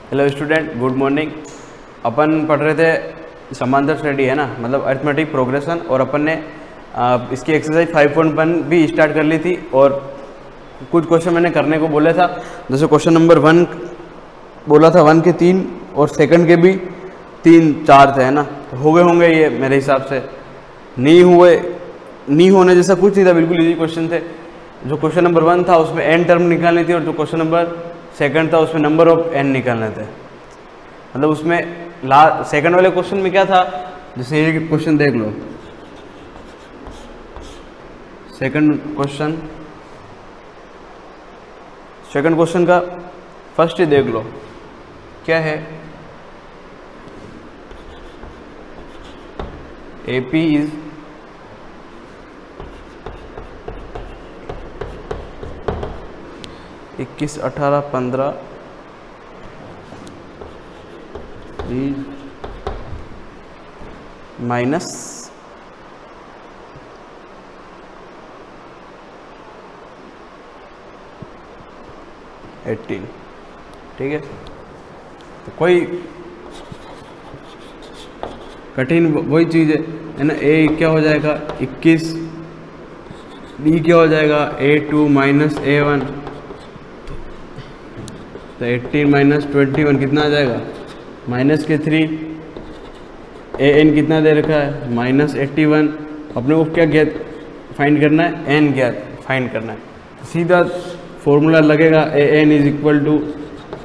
Hello student, good morning. अपन पढ़ रहे थे समांतर श्रेणी है ना, मतलब अरिथमेटिक प्रोग्रेशन, और अपन ने इसकी एक्सरसाइज 5.1 भी स्टार्ट कर ली थी और कुछ क्वेश्चन मैंने करने को बोला था। जैसे क्वेश्चन नंबर 1 बोला था 1 के 3 और सेकंड के भी 3-4 थे है ना, तो हो गए होंगे ये मेरे हिसाब से। नहीं होने जैसा कुछ नहीं था, बिल्कुल इजी क्वेश्चन थे। जो क्वेश्चन नंबर 1 था उसमें n टर्म निकालनी थी और जो क्वेश्चन नंबर सेकंड था उसमें नंबर ऑफ n निकालने थे। मतलब उसमें सेकंड वाले क्वेश्चन में क्या था, जैसे ये क्वेश्चन देख लो, सेकंड क्वेश्चन का फर्स्ट ही देख लो क्या है। AP इज इक्कीस 18 15 माइनस 18, ठीक है। तो कोई कठिन वही चीज़ है ना। A क्या हो जाएगा 21, B क्या हो जाएगा A2 माइनस A1, तो 18 माइनस 21 कितना आ जाएगा माइनस के 3। AN कितना दे रखा है माइनस 81। अपने को क्या ज्ञात फाइंड करना है, N ज्ञात फाइंड करना है। तो सीधा फॉर्मूला लगेगा AN is equal to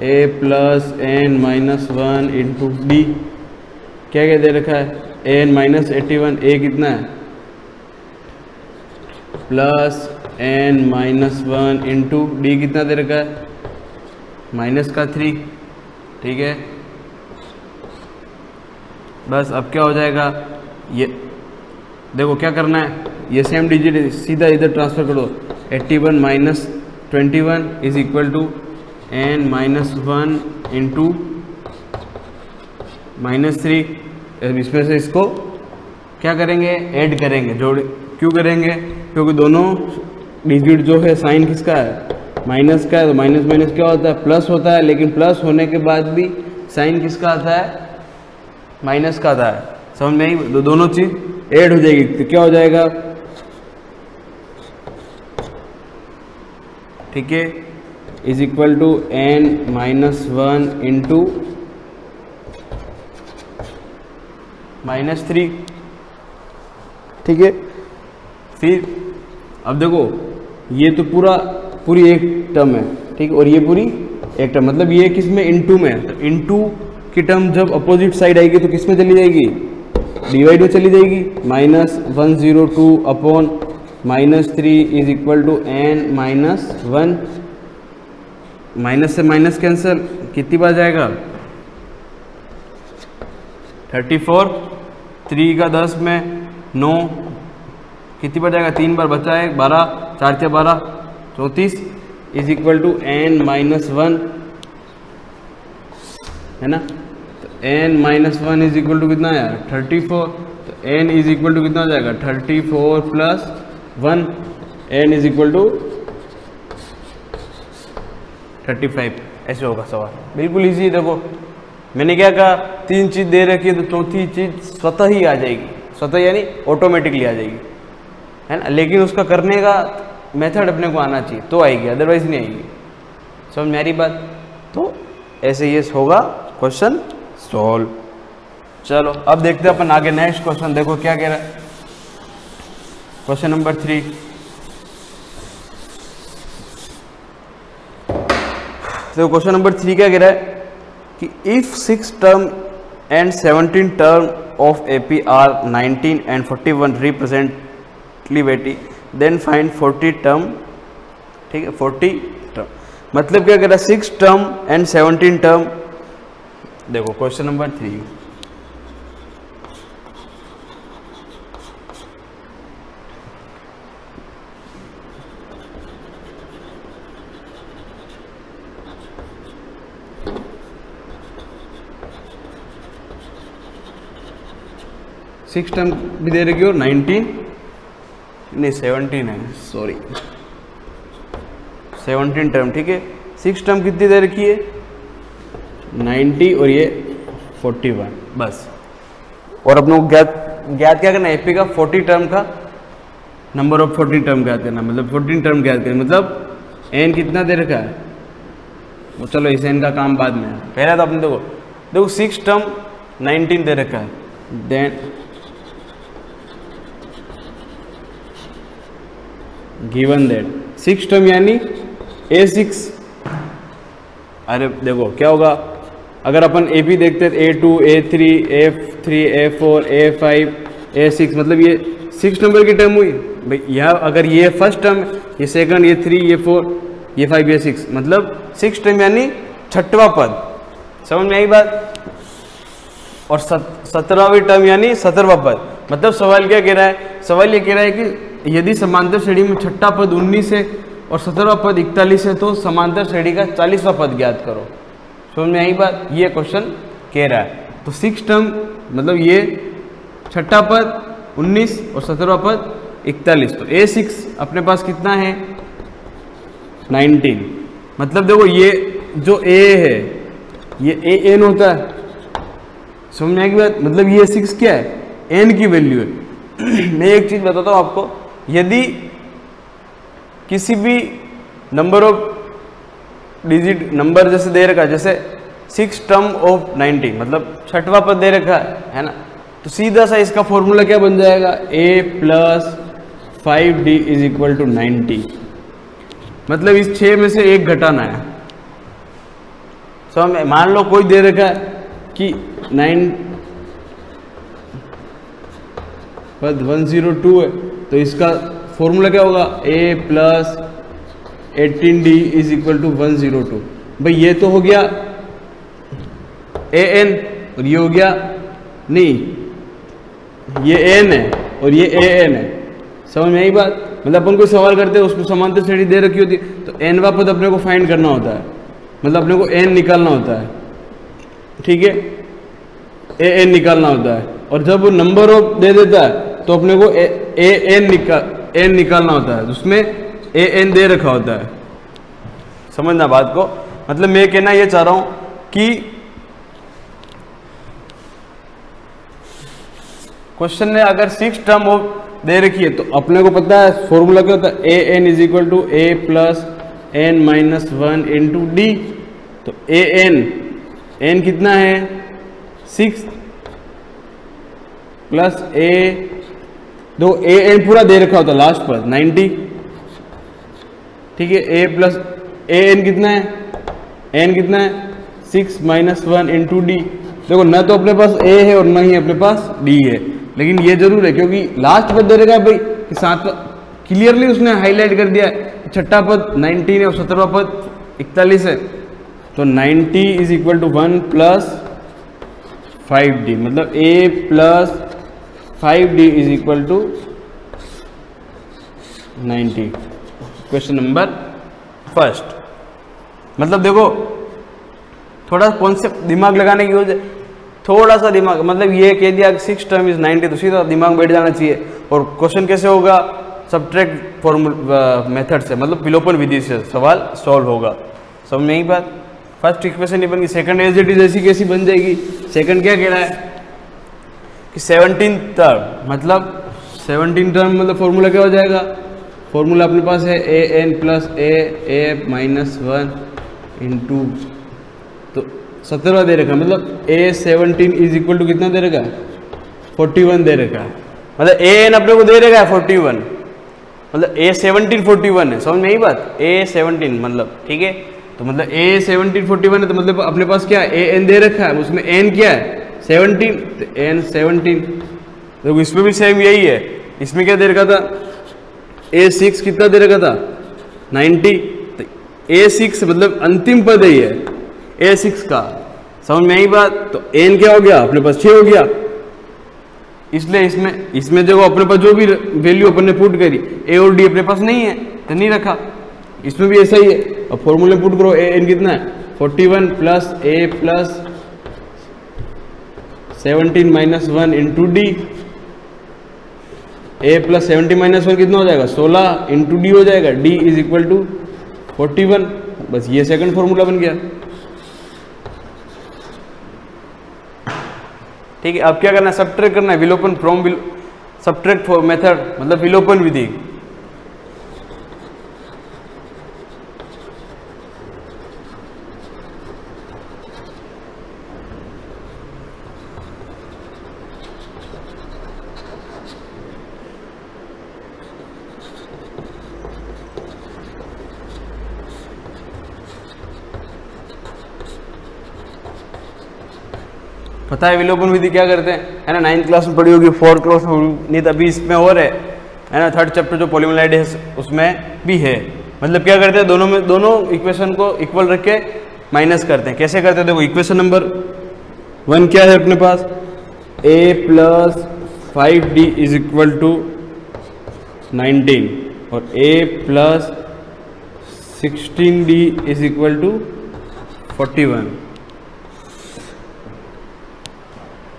A plus N minus 1 into D। क्या क्या दे रखा है AN माइनस 81, A कितना है plus N minus 1 into D कितना दे रखा है माइनस का 3, ठीक है। बस अब क्या हो जाएगा, ये देखो क्या करना है, ये सेम डिजिट सीधा इधर ट्रांसफर करो। 81 minus 21 is equal to N minus 1 into minus 3। इसमें से इसको क्या करेंगे, ऐड करेंगे, जोड़। क्यों करेंगे, क्योंकि दोनों डिजिट जो है साइन किसका है माइनस का है, तो माइनस माइनस क्या होता है प्लस होता है, लेकिन प्लस होने के बाद भी साइन किसका आता है माइनस का आता है। समझ में आई, तो दोनों चीज ऐड हो जाएगी। तो क्या हो जाएगा, ठीक है, is equal to N minus 1 into minus 3, ठीक है। फिर अब देखो ये तो पूरी एक टर्म है, ठीक है, और ये पूरी एक टर्म, मतलब ये किस में इनटू में है। तो इनटू की टर्म जब अपोजिट साइड आएगी तो किस में चली जाएगी, डिवाइड में चली जाएगी। Minus 102 upon minus 3 is equal to N minus 1। Minus से माइनस कैंसिल, कितनी बार जाएगा 34, 3 का 10 में 9, कितनी बार जाएगा 3 बार बचा है 12, 4 से 12 34 is equal to N minus 1, है ना। तो N minus 1 is equal to कितना है 34। तो N इज इक्वल टू कितना हो जाएगा 34 plus 1, N is equal to 35। ऐसे होगा सवाल, बिल्कुल इजी। देखो मैंने क्या कहा, 3 चीज दे रखी है तो चौथी चीज स्वतः ही आ जाएगी, स्वतः यानी ऑटोमेटिकली आ जाएगी, है ना। लेकिन उसका करने का मेथड अपने को आना चाहिए तो आएगी, अदरवाइज नहीं आएगी। समझ में आ रही बात। तो ऐसे ये होगा क्वेश्चन सॉल्व। चलो अब देखते हैं अपन आगे नेक्स्ट क्वेश्चन। देखो क्या कह रहा है क्वेश्चन नंबर 3। तो क्वेश्चन नंबर 3 क्या कह रहा है कि if 6 term and 17 term of AP are 19 and 41 रिप्रेजेंटिविटी, देन फाइंड 40 टर्म, ठीक है, 40 टर्म। मतलब क्या कह रहा है 6 टर्म एंड 17 टर्म। देखो क्वेश्चन नंबर 3, सिक्स टर्म भी दे रखी और 19 नहीं 17 है, सॉरी 17 टर्म, ठीक है। 6 टर्म कितनी दे रखी है 90 और ये 41 बस। और अपने को ज्ञात क्या करना है, एपी का 40 टर्म का नंबर ऑफ 40 टर्म ज्ञात करना, मतलब 14 टर्म ज्ञात करना, मतलब एन कितना दे रखा है वो, चलो इस एन का काम बाद में है। पहला तो अपने देखो 6 टर्म 19 दे रखा है, देन गिवन दैट 6 टर्म यानी A6। अरे देखो क्या होगा, अगर अपन AP देखते हैं A2 A3 F3 A4 A5 A6, मतलब ये 6 नंबर की टर्म हुई भाई। यह अगर ये फर्स्ट टर्म, ये सेकंड, ये 3 ये 4 ये 5 ये 6, मतलब 6 टर्म यानी 6वां पद। समझ में आई बात। और 17वां टर्म यानी 17वां पद। मतलब सवाल क्या कह रहा है, सवाल ये कह रहा है कि यदि समांतर श्रेणी में 6ठा पद 19 है और 17वां पद 41 है तो समांतर श्रेणी का 40वां पद ज्ञात करो। समझ में आई बात, ये क्वेश्चन कह रहा है। तो 6 टर्म मतलब ये 6ठा पद 19 और 17वां पद 41, तो A6 अपने पास कितना है 19। मतलब देखो ये जो A है ये AN होता है। समझ में आई बात, मतलब ये 6 क्या है, N की वैल्यू है। मैं एक चीज बताता हूँ आपको, यदि किसी भी नंबर ऑफ डिजिट नंबर जैसे दे रखा है, जैसे 6 टर्म ऑफ 90 मतलब 6वां पद दे रखा है ना, तो सीधा सा इसका फॉर्मूला क्या बन जाएगा, A + 5D = 90। मतलब इस 6 में से एक घटाना है। समझ में, मान लो कोई दे रखा है कि 9 पद 102 है, तो इसका फॉर्मूला क्या होगा, A + 18D = 102। भाई ये तो हो गया AN और ये हो गया, नहीं ये AN है और ये AN है। समझ में आई बात। मतलब अपन कोई सवाल करते हैं उसको समांतर श्रेणी दे रखी होती है तो nवां पद अपने को फाइंड करना होता है, मतलब अपने को n निकालना होता है, ठीक है, AN निकालना होता है। और जब वो नंबर ऑफ दे देता है तो अपने को n निकालना होता है, उसमें AN दे रखा होता है। समझना बात को, मतलब मैं कहना ये चाह रहा हूं कि क्वेश्चन ने अगर 6 टर्म ऑफ दे रखी है तो अपने को पता है फॉर्मूला क्या होता है, AN = A + n - 1 × D। तो n कितना है 6 प्लस A, दो AN पूरा दे रखा होता है लास्ट पर 90, ठीक है। A + AN कितना है, n कितना है 6 - 1 × D। देखो ना तो अपने पास A है और ना ही अपने पास D है, लेकिन ये जरूर है क्योंकि लास्ट पद दे रखा है भाई कि 7 क्लियरली उसने हाईलाइट कर दिया है, 6ठा पद 19 है और 17वां पद 41 है। तो 90 = 1 + 5D, मतलब A + 5D = 90। Question number first. मतलब देखो थोड़ा कॉन्सेप्ट दिमाग लगाने की वजह, थोड़ा सा दिमाग, मतलब ये कह दिया 6 टर्म = 90 तो सीधा दिमाग बैठ जाना चाहिए। और क्वेश्चन कैसे होगा, सब्ट्रैक्ट फॉर्मूला मेथड से, मतलब विलोपन विधि से सवाल सॉल्व होगा। समझ में यही बात। फर्स्ट इक्वेशन नहीं बन गई, सेकंड एज इट इज ऐसी कैसी बन जाएगी। सेकंड क्या कह रहा है कि 17 टर्म, मतलब 17 टर्म मतलब फॉर्मूला क्या हो जाएगा, फॉर्मूला अपने पास है AN + A -1 × तो 17वां दे रखा है, मतलब A17 = कितना दे रखा है 41 दे रखा है। मतलब AN अपने को दे रखा है 41, मतलब A17 41 है। समझ में यही बात, A17 मतलब, ठीक है। तो मतलब A17 41 है तो मतलब अपने पास क्या है AN दे रखा है, उसमें N क्या है 17, तो N 17। तो इसमें भी सेम यही है, इसमें क्या दे रखा था A6 कितना दे रखा था 90, तो A6 मतलब अंतिम पद है ये A6 का। समझ में आई बात। तो N क्या हो गया अपने पास 6 हो गया, इसलिए इसमें देखो अपने पास जो भी वैल्यू अपन ने पुट करी A और D अपने पास नहीं है तो नहीं रखा, इसमें भी ऐसा ही है। अब फॉर्मूले पुट करो, AN कितना है 41 + A + 17 - 1 × D। A + 17 - 1 कितना हो जाएगा 16 × D हो जाएगा, D = 41। बस ये सेकंड फॉर्मूला बन गया। ठीक है। अब क्या करना है, सब्ट्रैक्ट करना है, विलोपन फ्रॉम सब्ट्रैक्ट मेथड मतलब विलोपन विधि। पता है विलोपन विधि क्या करते हैं, है ना, 9th क्लास में पढ़ी होगी, 4th क्लास में नहीं, तभी इसमें और है ना, 3rd चैप्टर जो पॉलीमोलाइड है उसमें भी है। मतलब क्या करते हैं, दोनों इक्वेशन को इक्वल रख के माइनस करते हैं। कैसे करते हैं, देखो इक्वेशन नंबर 1 क्या है अपने पास, a + 5d = 19 और a + 16d = 41।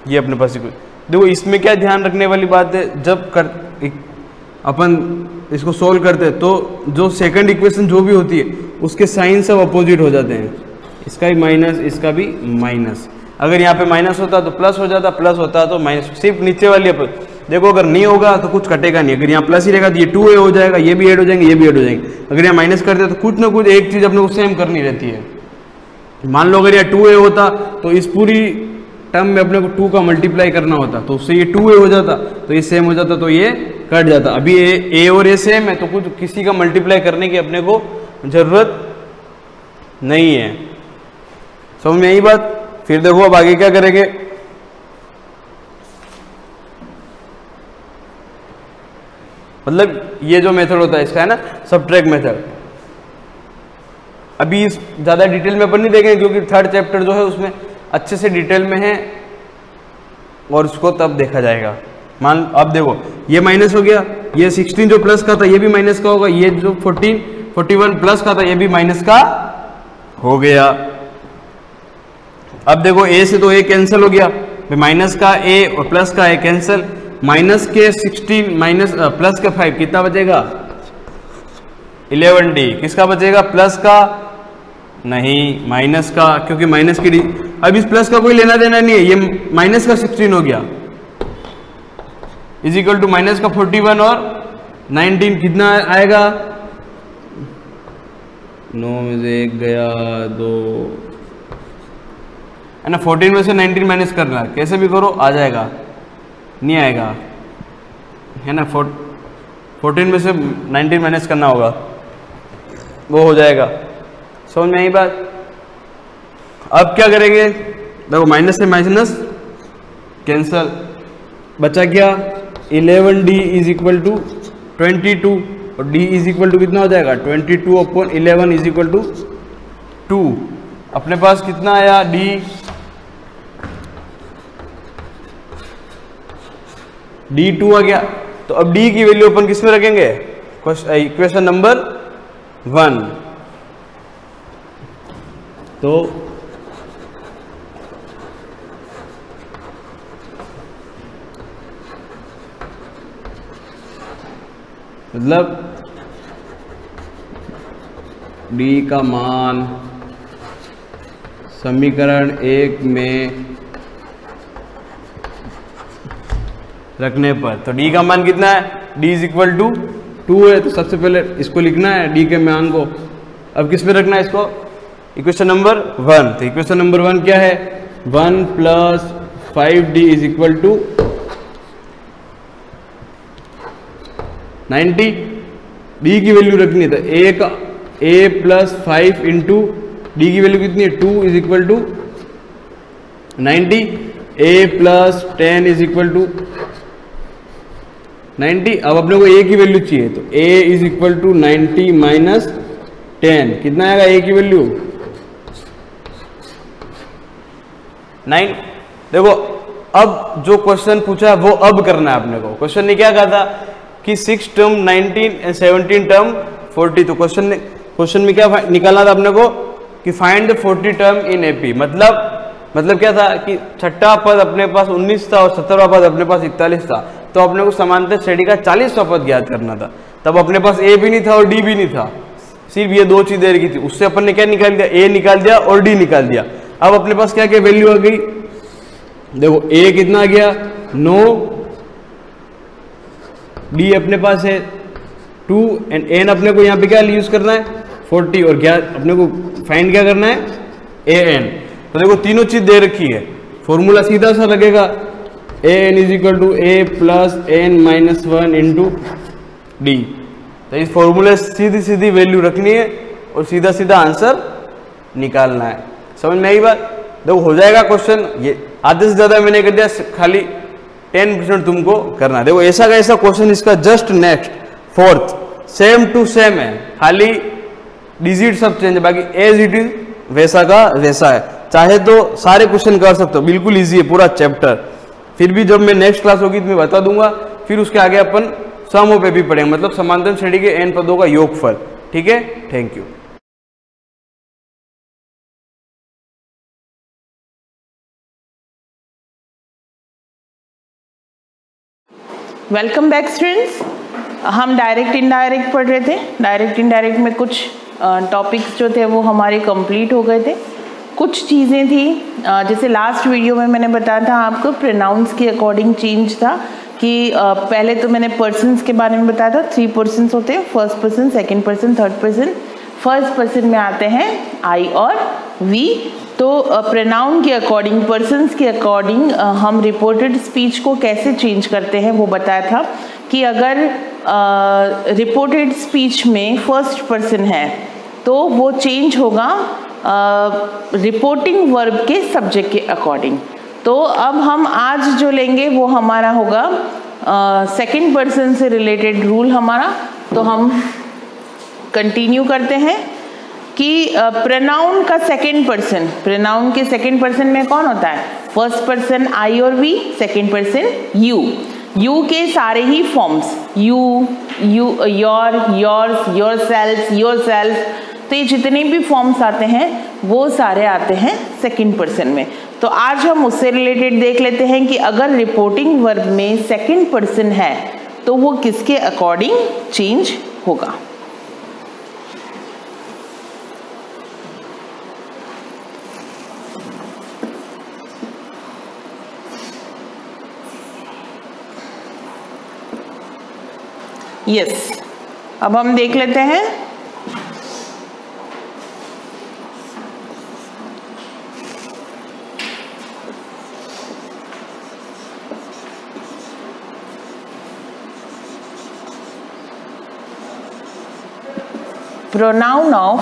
ये अपने पास देखो, इसमें क्या ध्यान रखने वाली बात है, जब अपन इसको सोल्व करते हैं तो जो सेकंड इक्वेशन जो भी होती है उसके साइन सब अपोजिट हो जाते हैं, इसका भी माइनस, इसका भी माइनस। अगर यहाँ पे माइनस होता तो प्लस हो जाता, प्लस होता तो माइनस। सिर्फ नीचे वाली देखो, अगर नहीं होगा तो कुछ कटेगा नहीं, अगर यहाँ प्लस ही रहेगा तो ये 2a हो जाएगा, ये भी ऐड हो जाएंगे, ये भी ऐड हो जाएंगे। अगर यहाँ माइनस करते तो कुछ ना कुछ एक चीज अपने को सेम करनी रहती है। मान लो अगर यहाँ 2a होता तो इस पूरी टर्म में अपने को 2 का मल्टीप्लाई करना होता, तो उससे ये 2a हो जाता, तो ये सेम हो जाता, तो ये कट जाता। अभी a और a सेम है तो कुछ किसी का मल्टीप्लाई करने की अपने को जरूरत नहीं है। समझ में यही बात। फिर देखो अब आगे क्या करेंगे, मतलब ये जो मेथड होता है इसका, है ना, सब्ट्रैक्ट मेथड। अभी ज्यादा डिटेल में अपन नहीं देखेंगे क्योंकि 3rd चैप्टर जो है उसमें अच्छे से डिटेल में है और उसको तब देखा जाएगा। मान अब देखो ये माइनस हो गया, ये 16 जो प्लस का था ये भी माइनस का होगा, ये जो 41 प्लस का था ये भी माइनस का हो गया। अब देखो a से तो a कैंसिल हो गया, माइनस का a और प्लस का a कैंसिल, माइनस के 16 माइनस प्लस का 5 कितना बचेगा, 11d। किसका बचेगा, प्लस का नहीं, माइनस का, क्योंकि माइनस की अब इस प्लस का कोई लेना देना नहीं है, ये माइनस का 16 हो गया इजिकल टू माइनस का 41 और 19 कितना आएगा, 9 में से 1 गया 2, है ना। 14 में से 19 माइनस करना, कैसे भी करो आ जाएगा, नहीं आएगा, है ना। 14 में से 19 माइनस करना होगा, वो हो जाएगा। समझ में आई बात। अब क्या करेंगे, देखो माइनस से माइनस कैंसल, बचा क्या, 11d = 22 और d = कितना हो जाएगा, 22/11 = 2। अपने पास कितना आया, d 2 आ गया। तो अब d की वैल्यू अपन किस में रखेंगे, इक्वेशन नंबर 1। तो मतलब d का मान समीकरण 1 में रखने पर, तो d का मान कितना है, d = 2 है, तो सबसे पहले इसको लिखना है d के मान को। अब किस में रखना है इसको, इक्वेशन नंबर 1। तो इक्वेशन नंबर 1 क्या है, 1 + 5d = 90। d की वैल्यू रखनी है, तो a + 5 इंटू d की वैल्यू कितनी है, 2 = 90। a + 10 = 90। अब अपने को a की वैल्यू चाहिए, तो a = 90 - 10 कितना आएगा, a की वैल्यू 9। देखो अब जो क्वेश्चन पूछा है वो अब करना है अपने को। क्वेश्चन ने क्या कहा था कि 6 टर्म 19 एंड 17 टर्म 40। तो क्वेश्चन में क्या निकालना था अपने को कि find the 40 term in AP. मतलब क्या था कि छठा पद अपने पास 19 था और 17वां पद अपने पास 41 था, तो अपने को समांतर श्रेणी का 40वां पद ज्ञात करना था। तब अपने पास ए भी नहीं था और डी भी नहीं था, सिर्फ ये दो चीजें रखी थी। उससे अपन ने क्या निकाल दिया, ए निकाल दिया और डी निकाल दिया। अब अपने पास क्या क्या वैल्यू आ गई, देखो ए कितना गया 9, डी अपने पास है 2 एंड एन अपने को यहाँ पे क्या यूज करना है 40 और क्या अपने को फाइंड क्या करना है ए एन। तो देखो तीनों चीज दे रखी है, फॉर्मूला सीधा सा लगेगा A N is equal to A plus N minus 1 into D. तो इस फॉर्मूले सीधी सीधी वैल्यू रखनी है और सीधा सीधा आंसर निकालना है। समझ में आई बात? देखो हो जाएगा क्वेश्चन, ये आधे से ज्यादा मैंने कर दिया, खाली 10% तुमको करना है। देखो ऐसा का ऐसा क्वेश्चन इसका just next fourth same to same है, खाली डिजिट सब चेंज है, बाकी एज इट इज वैसा का वैसा है। चाहे तो सारे क्वेश्चन कर सकते हो, बिल्कुल इजी है पूरा चैप्टर। फिर भी जब मैं नेक्स्ट क्लास होगी तो मैं बता दूंगा, फिर उसके आगे अपन समों पे भी पढ़ेंगे, मतलब समांतर श्रेणी के n पदों का योगफल। ठीक है, thank you. Welcome back students. हम डायरेक्ट इनडायरेक्ट पढ़ रहे थे। डायरेक्ट इनडायरेक्ट में कुछ टॉपिक्स जो थे वो हमारे कंप्लीट हो गए थे। कुछ चीज़ें थी जैसे लास्ट वीडियो में मैंने बताया था आपको प्रोनाउंस के अकॉर्डिंग चेंज था कि पहले तो मैंने पर्सन्स के बारे में बताया था। 3 पर्सन्स होते हैं, first person, second person, third person. First person में आते हैं आई और वी। तो प्रोनाउन के अकॉर्डिंग, पर्सन्स के अकॉर्डिंग हम रिपोर्टेड स्पीच को कैसे चेंज करते हैं वो बताया था कि अगर रिपोर्टेड स्पीच में फर्स्ट पर्सन है तो वो चेंज होगा रिपोर्टिंग वर्ब के सब्जेक्ट के अकॉर्डिंग। तो अब हम आज जो लेंगे वो हमारा होगा सेकंड पर्सन से रिलेटेड रूल हमारा। तो हम कंटिन्यू करते हैं कि प्रोनाउन का सेकंड पर्सन, प्रोनाउन के सेकंड पर्सन में कौन होता है? फर्स्ट पर्सन आई और we, second person you. You के सारे ही forms, you, your, yours, yourself, yourself, तो ये जितने भी फॉर्म्स आते हैं वो सारे आते हैं सेकंड पर्सन में। तो आज हम उससे रिलेटेड देख लेते हैं कि अगर रिपोर्टिंग वर्ब में सेकंड पर्सन है तो वो किसके अकॉर्डिंग चेंज होगा। यस, अब हम देख लेते हैं। Pronoun of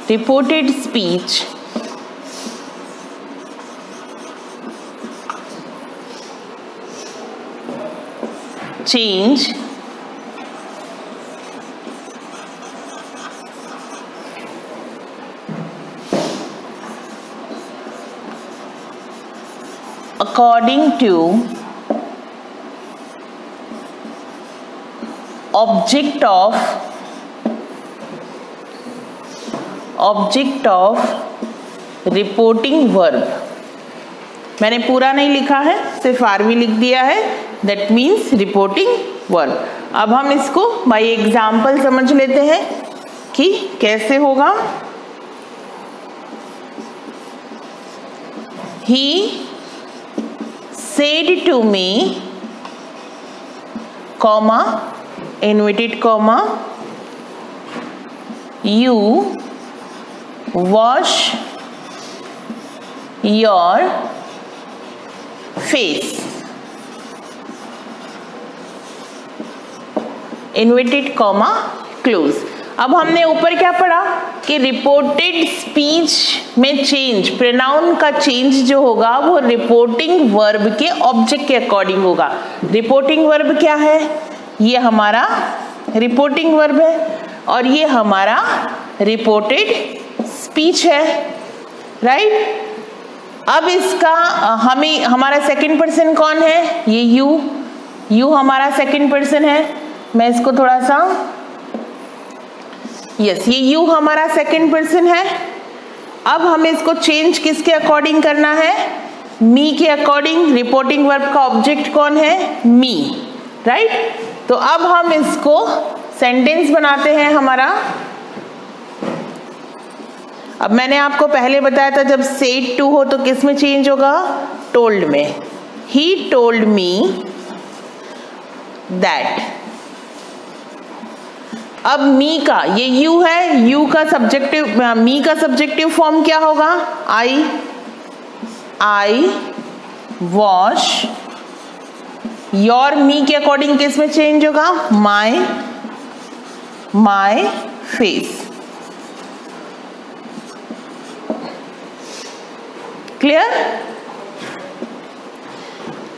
reported speech change according to object of reporting verb। मैंने पूरा नहीं लिखा है, सिर्फ आरवी लिख दिया है, दैट मीन्स रिपोर्टिंग वर्ब। अब हम इसको बाय एग्जाम्पल समझ लेते हैं कि कैसे होगा। ही said to me, comma, inverted comma, you wash your face, inverted comma, close। अब हमने ऊपर क्या पढ़ा कि रिपोर्टेड स्पीच में चेंज, प्रोनाउन का चेंज जो होगा वो रिपोर्टिंग वर्ब के ऑब्जेक्ट के अकॉर्डिंग होगा। रिपोर्टिंग वर्ब क्या है? ये हमारा रिपोर्टिंग वर्ब है और ये हमारा रिपोर्टेड स्पीच है, राइट। अब इसका हमें, हमारा सेकंड पर्सन कौन है? ये यू हमारा सेकंड पर्सन है। मैं इसको थोड़ा सा, यस, ये यू हमारा सेकंड पर्सन है। अब हमें इसको चेंज किसके अकॉर्डिंग करना है? मी के अकॉर्डिंग। रिपोर्टिंग वर्ब का ऑब्जेक्ट कौन है? मी, राइट। तो अब हम इसको सेंटेंस बनाते हैं हमारा। अब मैंने आपको पहले बताया था जब सेड टू हो तो किस में चेंज होगा, टोल्ड में। He told me that. अब मी का, ये यू है, यू का सब्जेक्टिव, मी का सब्जेक्टिव फॉर्म क्या होगा, आई वॉश। योर मी के अकॉर्डिंग किस में चेंज होगा, माई फेस। क्लियर।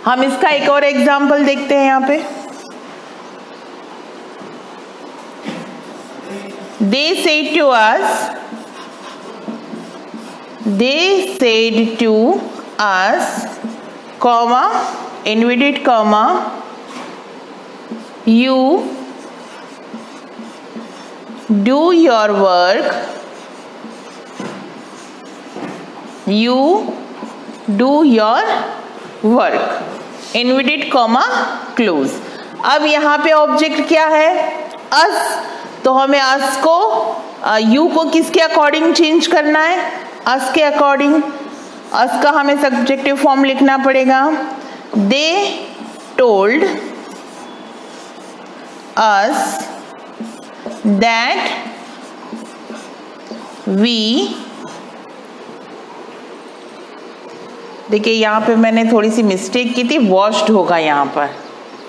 हम इसका एक और एग्जाम्पल देखते हैं यहाँ पे। They said to us, comma, inverted comma, you do your work, inverted comma, close। अब यहाँ पे ऑब्जेक्ट क्या है, us, तो हमें अस को, यू को किसके अकॉर्डिंग चेंज करना है, अस के अकॉर्डिंग। अस का हमें सब्जेक्टिव फॉर्म लिखना पड़ेगा। They told us that we, देखिए यहाँ पे मैंने थोड़ी सी मिस्टेक की थी, वॉश्ड होगा यहाँ पर,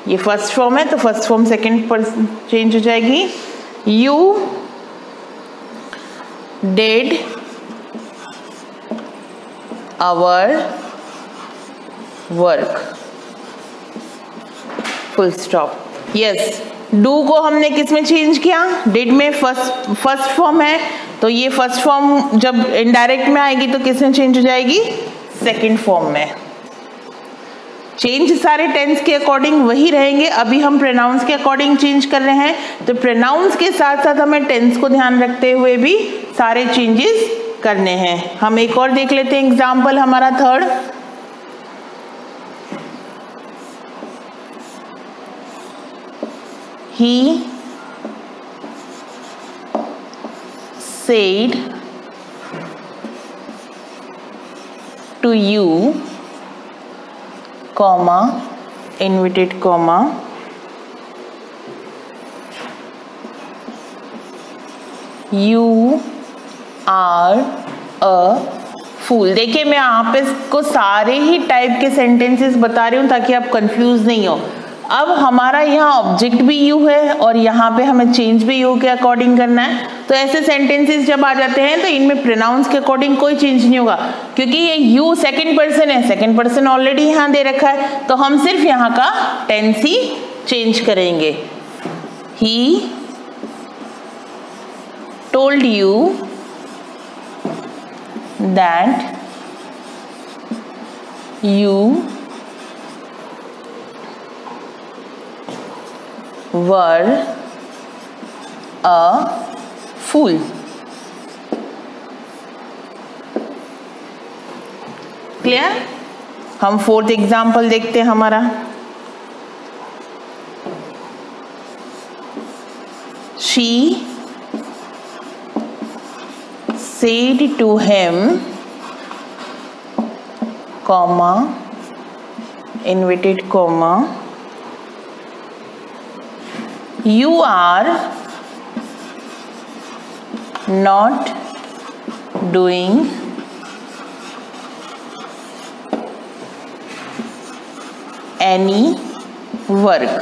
ये फर्स्ट फॉर्म है तो फर्स्ट फॉर्म सेकंड पर चेंज हो जाएगी। You did our work, full stop। Yes, do को हमने किस में चेंज किया, डिड में। फर्स्ट फॉर्म है तो ये फर्स्ट फॉर्म जब इनडायरेक्ट में आएगी तो किस में चेंज हो जाएगी, सेकंड फॉर्म में। चेंज सारे टेंस के अकॉर्डिंग वही रहेंगे। अभी हम प्रोनाउंस के अकॉर्डिंग चेंज कर रहे हैं, तो प्रोनाउंस के साथ साथ हमें टेंस को ध्यान रखते हुए भी सारे चेंजेस करने हैं। हम एक और देख लेते हैं एग्जाम्पल हमारा third. He said to you, comma, inverted comma, you are a fool। देखिए मैं आप को सारे ही टाइप के सेंटेंसेस बता रही हूँ ताकि आप कंफ्यूज नहीं हो। अब हमारा यहाँ ऑब्जेक्ट भी यू है और यहाँ पे हमें चेंज भी यू के अकॉर्डिंग करना है, तो ऐसे सेंटेंसेस जब आ जाते हैं तो इनमें प्रोनाउंस के अकॉर्डिंग कोई चेंज नहीं होगा, क्योंकि ये यू सेकंड पर्सन है, सेकंड पर्सन ऑलरेडी यहाँ दे रखा है, तो हम सिर्फ यहाँ का टेंस ही चेंज करेंगे। He told you that you were a fool। Clear. हम फोर्थ एग्जाम्पल देखते हैं हमारा। She said to him, comma, inverted comma, you are not doing any work,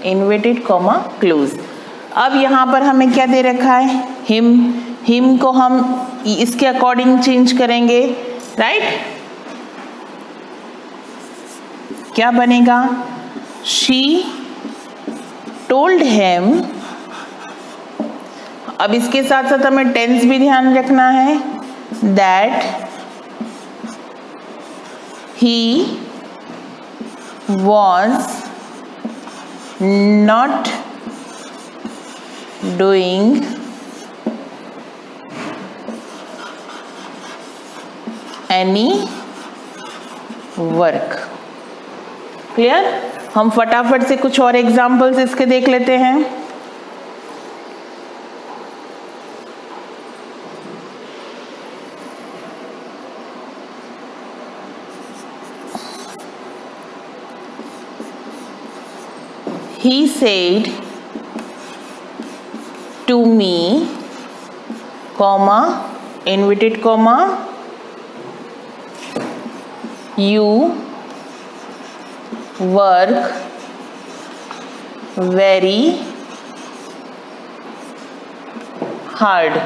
inverted comma close। अब यहाँ पर हमें क्या दे रखा है, हिम को हम इसके अकॉर्डिंग चेंज करेंगे, राइट। क्या बनेगा, शी टोल्ड हिम। अब इसके साथ साथ हमें टेंस भी ध्यान रखना है, that he was not doing any work। Clear. हम फटाफट से कुछ और एग्जाम्पल्स इसके देख लेते हैं। He said to me, comma, inverted comma, you work very hard,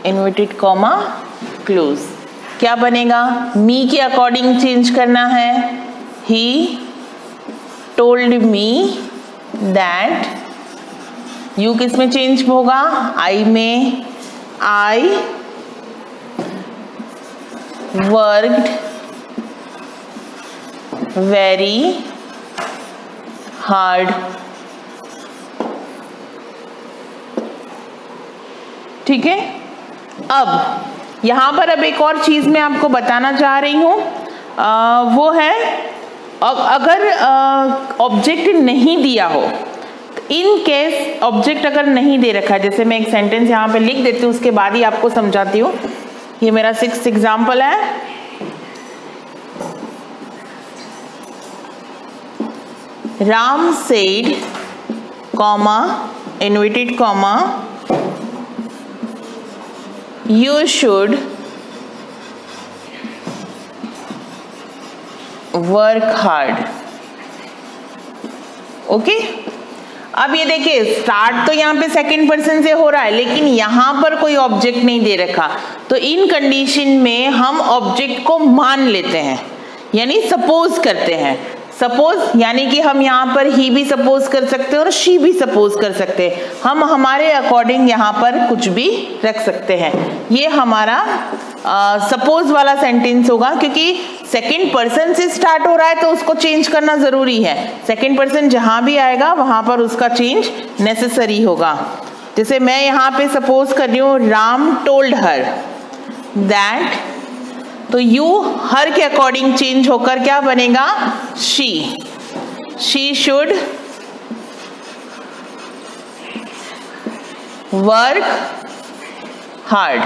inverted comma close। क्या बनेगा? मी के अकॉर्डिंग चेंज करना है। He told me that, you किस में चेंज होगा? आई में। I worked very hard। ठीक है। अब यहाँ पर अब एक और चीज मैं आपको बताना चाह रही हूँ, वो है अगर ऑब्जेक्ट नहीं दिया हो, इन केस ऑब्जेक्ट अगर नहीं दे रखा है, जैसे मैं एक सेंटेंस यहाँ पे लिख देती हूँ, उसके बाद ही आपको समझाती हूँ। ये मेरा 6th एग्जाम्पल है। Ram said, comma, inverted comma, you should work hard. Okay, अब ये देखिए स्टार्ट तो यहाँ पे सेकंड पर्सन से हो रहा है, लेकिन यहाँ पर कोई ऑब्जेक्ट नहीं दे रखा, तो इन कंडीशन में हम ऑब्जेक्ट को मान लेते हैं, यानी सपोज करते हैं। सपोज यानी कि हम यहाँ पर ही भी सपोज कर सकते हैं और शी भी सपोज कर सकते हैं। हम हमारे अकॉर्डिंग यहाँ पर कुछ भी रख सकते हैं। ये हमारा सपोज वाला सेंटेंस होगा, क्योंकि सेकंड पर्सन से स्टार्ट हो रहा है तो उसको चेंज करना जरूरी है। सेकंड पर्सन जहां भी आएगा वहां पर उसका चेंज नेसेसरी होगा। जैसे मैं यहाँ पे सपोज कर रही हूँ, राम टोल्ड हर दैट, तो यू हर के अकॉर्डिंग चेंज होकर क्या बनेगा? She should work hard.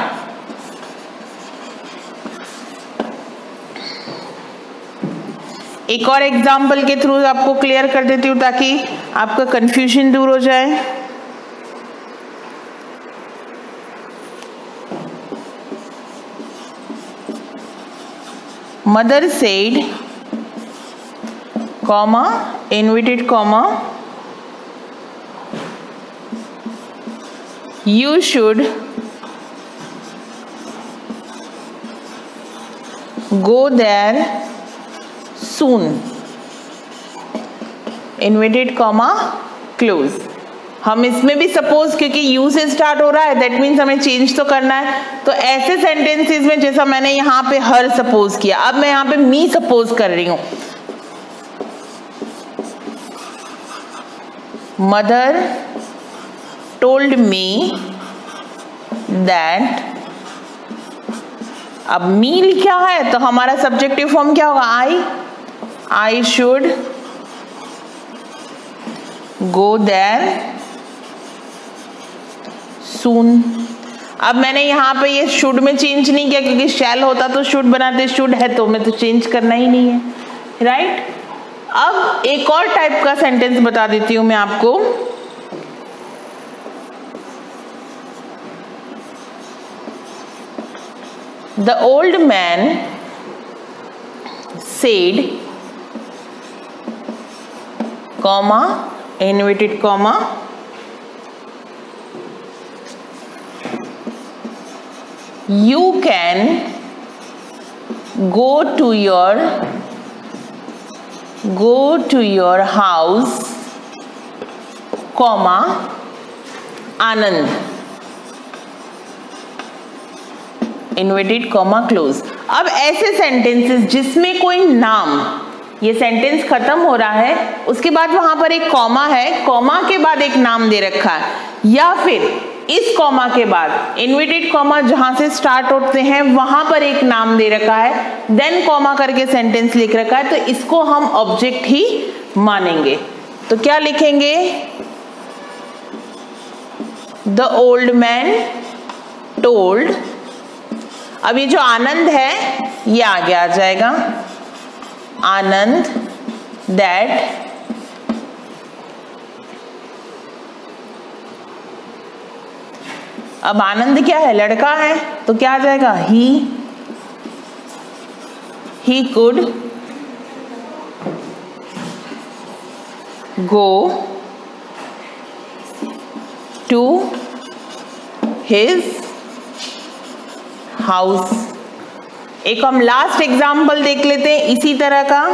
एक और एग्जाम्पल के थ्रू आपको क्लियर कर देती हूँ ताकि आपका कंफ्यूजन दूर हो जाए। Mother said, comma, inverted comma, you should go there soon, inverted comma close। हम इसमें भी सपोज, क्योंकि यू से स्टार्ट हो रहा है, दैट मीन्स हमें चेंज तो करना है। तो ऐसे सेंटेंसेस में जैसा मैंने यहाँ पे हर सपोज किया, अब मैं यहाँ पे मी सपोज कर रही हूँ। मदर टोल्ड मी दैट, अब मी लिखा है तो हमारा सब्जेक्टिव फॉर्म क्या होगा? आई शुड गो देयर सून। अब मैंने यहाँ पे ये शुड में चेंज नहीं किया, क्योंकि शैल होता तो शुड बनाते, शुड है तो मैं तो चेंज करना ही नहीं है, राइट। अब एक और टाइप का सेंटेंस बता देती हूं मैं आपको। The old man said, comma, inverted comma, you can go to your house, comma, Anand, inverted comma close. अब ऐसे सेंटेंसेस जिसमें कोई नाम, ये सेंटेंस खत्म हो रहा है, उसके बाद वहां पर एक कॉमा है, कॉमा के बाद एक नाम दे रखा है, या फिर इस कॉमा के बाद इन्वर्टेड कॉमा जहां से स्टार्ट होते हैं वहां पर एक नाम दे रखा है, देन कॉमा करके सेंटेंस लिख रखा है, तो इसको हम ऑब्जेक्ट ही मानेंगे। तो क्या लिखेंगे? The old man told. अब ये जो आनंद है ये आगे आ जाएगा, आनंद दैट अब आनंद क्या है? लड़का है, तो क्या आ जाएगा? He could go to his house. एक हम लास्ट एग्जाम्पल देख लेते हैं इसी तरह का।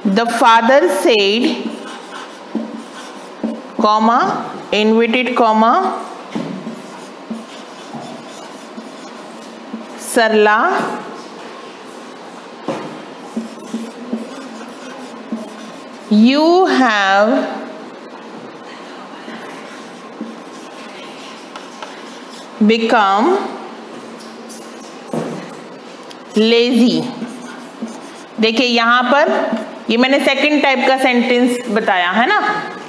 The father said comma inverted comma Sarla you have become lazy। देखिए यहां पर ये मैंने सेकंड टाइप का सेंटेंस बताया है ना,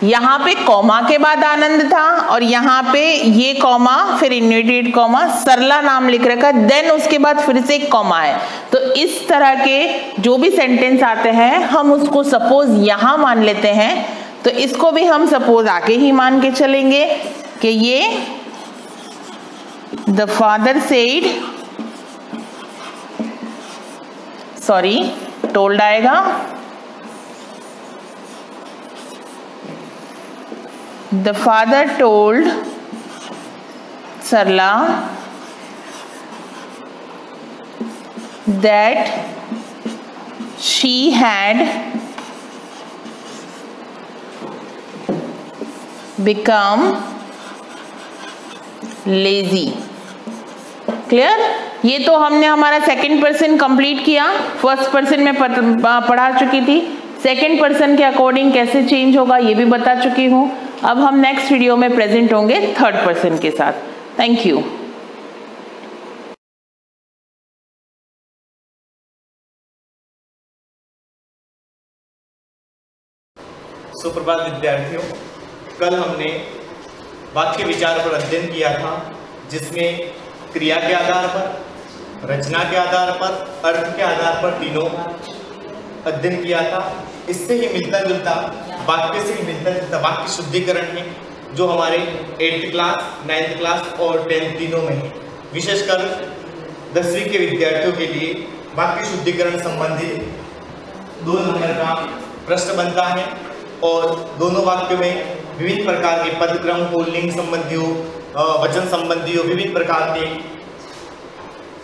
यहाँ पे कॉमा के बाद आनंद था और यहाँ पे ये कॉमा फिर इन्वर्टेड कॉमा सरला नाम लिख रखा, देन उसके बाद फिर से एक कॉमा है। तो इस तरह के जो भी सेंटेंस आते हैं हम उसको सपोज यहाँ मान लेते हैं, तो इसको भी हम सपोज आगे ही मान के चलेंगे कि ये the father said, sorry told आएगा, the father told Sarla that she had become lazy। Clear? ये तो हमने हमारा सेकंड पर्सन कंप्लीट किया, फर्स्ट पर्सन में पढ़ा चुकी थी, सेकंड पर्सन के अकॉर्डिंग कैसे चेंज होगा ये भी बता चुकी हूँ। अब हम नेक्स्ट वीडियो में प्रेजेंट होंगे थर्ड पर्सन के साथ। Thank you. सुप्रभात विद्यार्थियों, कल हमने वाक्य विचार पर अध्ययन किया था, जिसमें क्रिया के आधार पर, रचना के आधार पर, अर्थ के आधार पर तीनों अध्ययन किया था। इससे ही मिलता जुलता, वाक्य से ही मिलता जुलता वाक्य शुद्धिकरण है, जो हमारे 8th क्लास, 9th क्लास और 10th तीनों में है। विशेषकर 10वीं के विद्यार्थियों के लिए वाक्य शुद्धिकरण संबंधित 2 नंबर का प्रश्न बनता है और दोनों वाक्यों में विभिन्न प्रकार के पदक्रम हो, लिंग संबंधी हो, वचन संबंधी हो, विभिन्न प्रकार के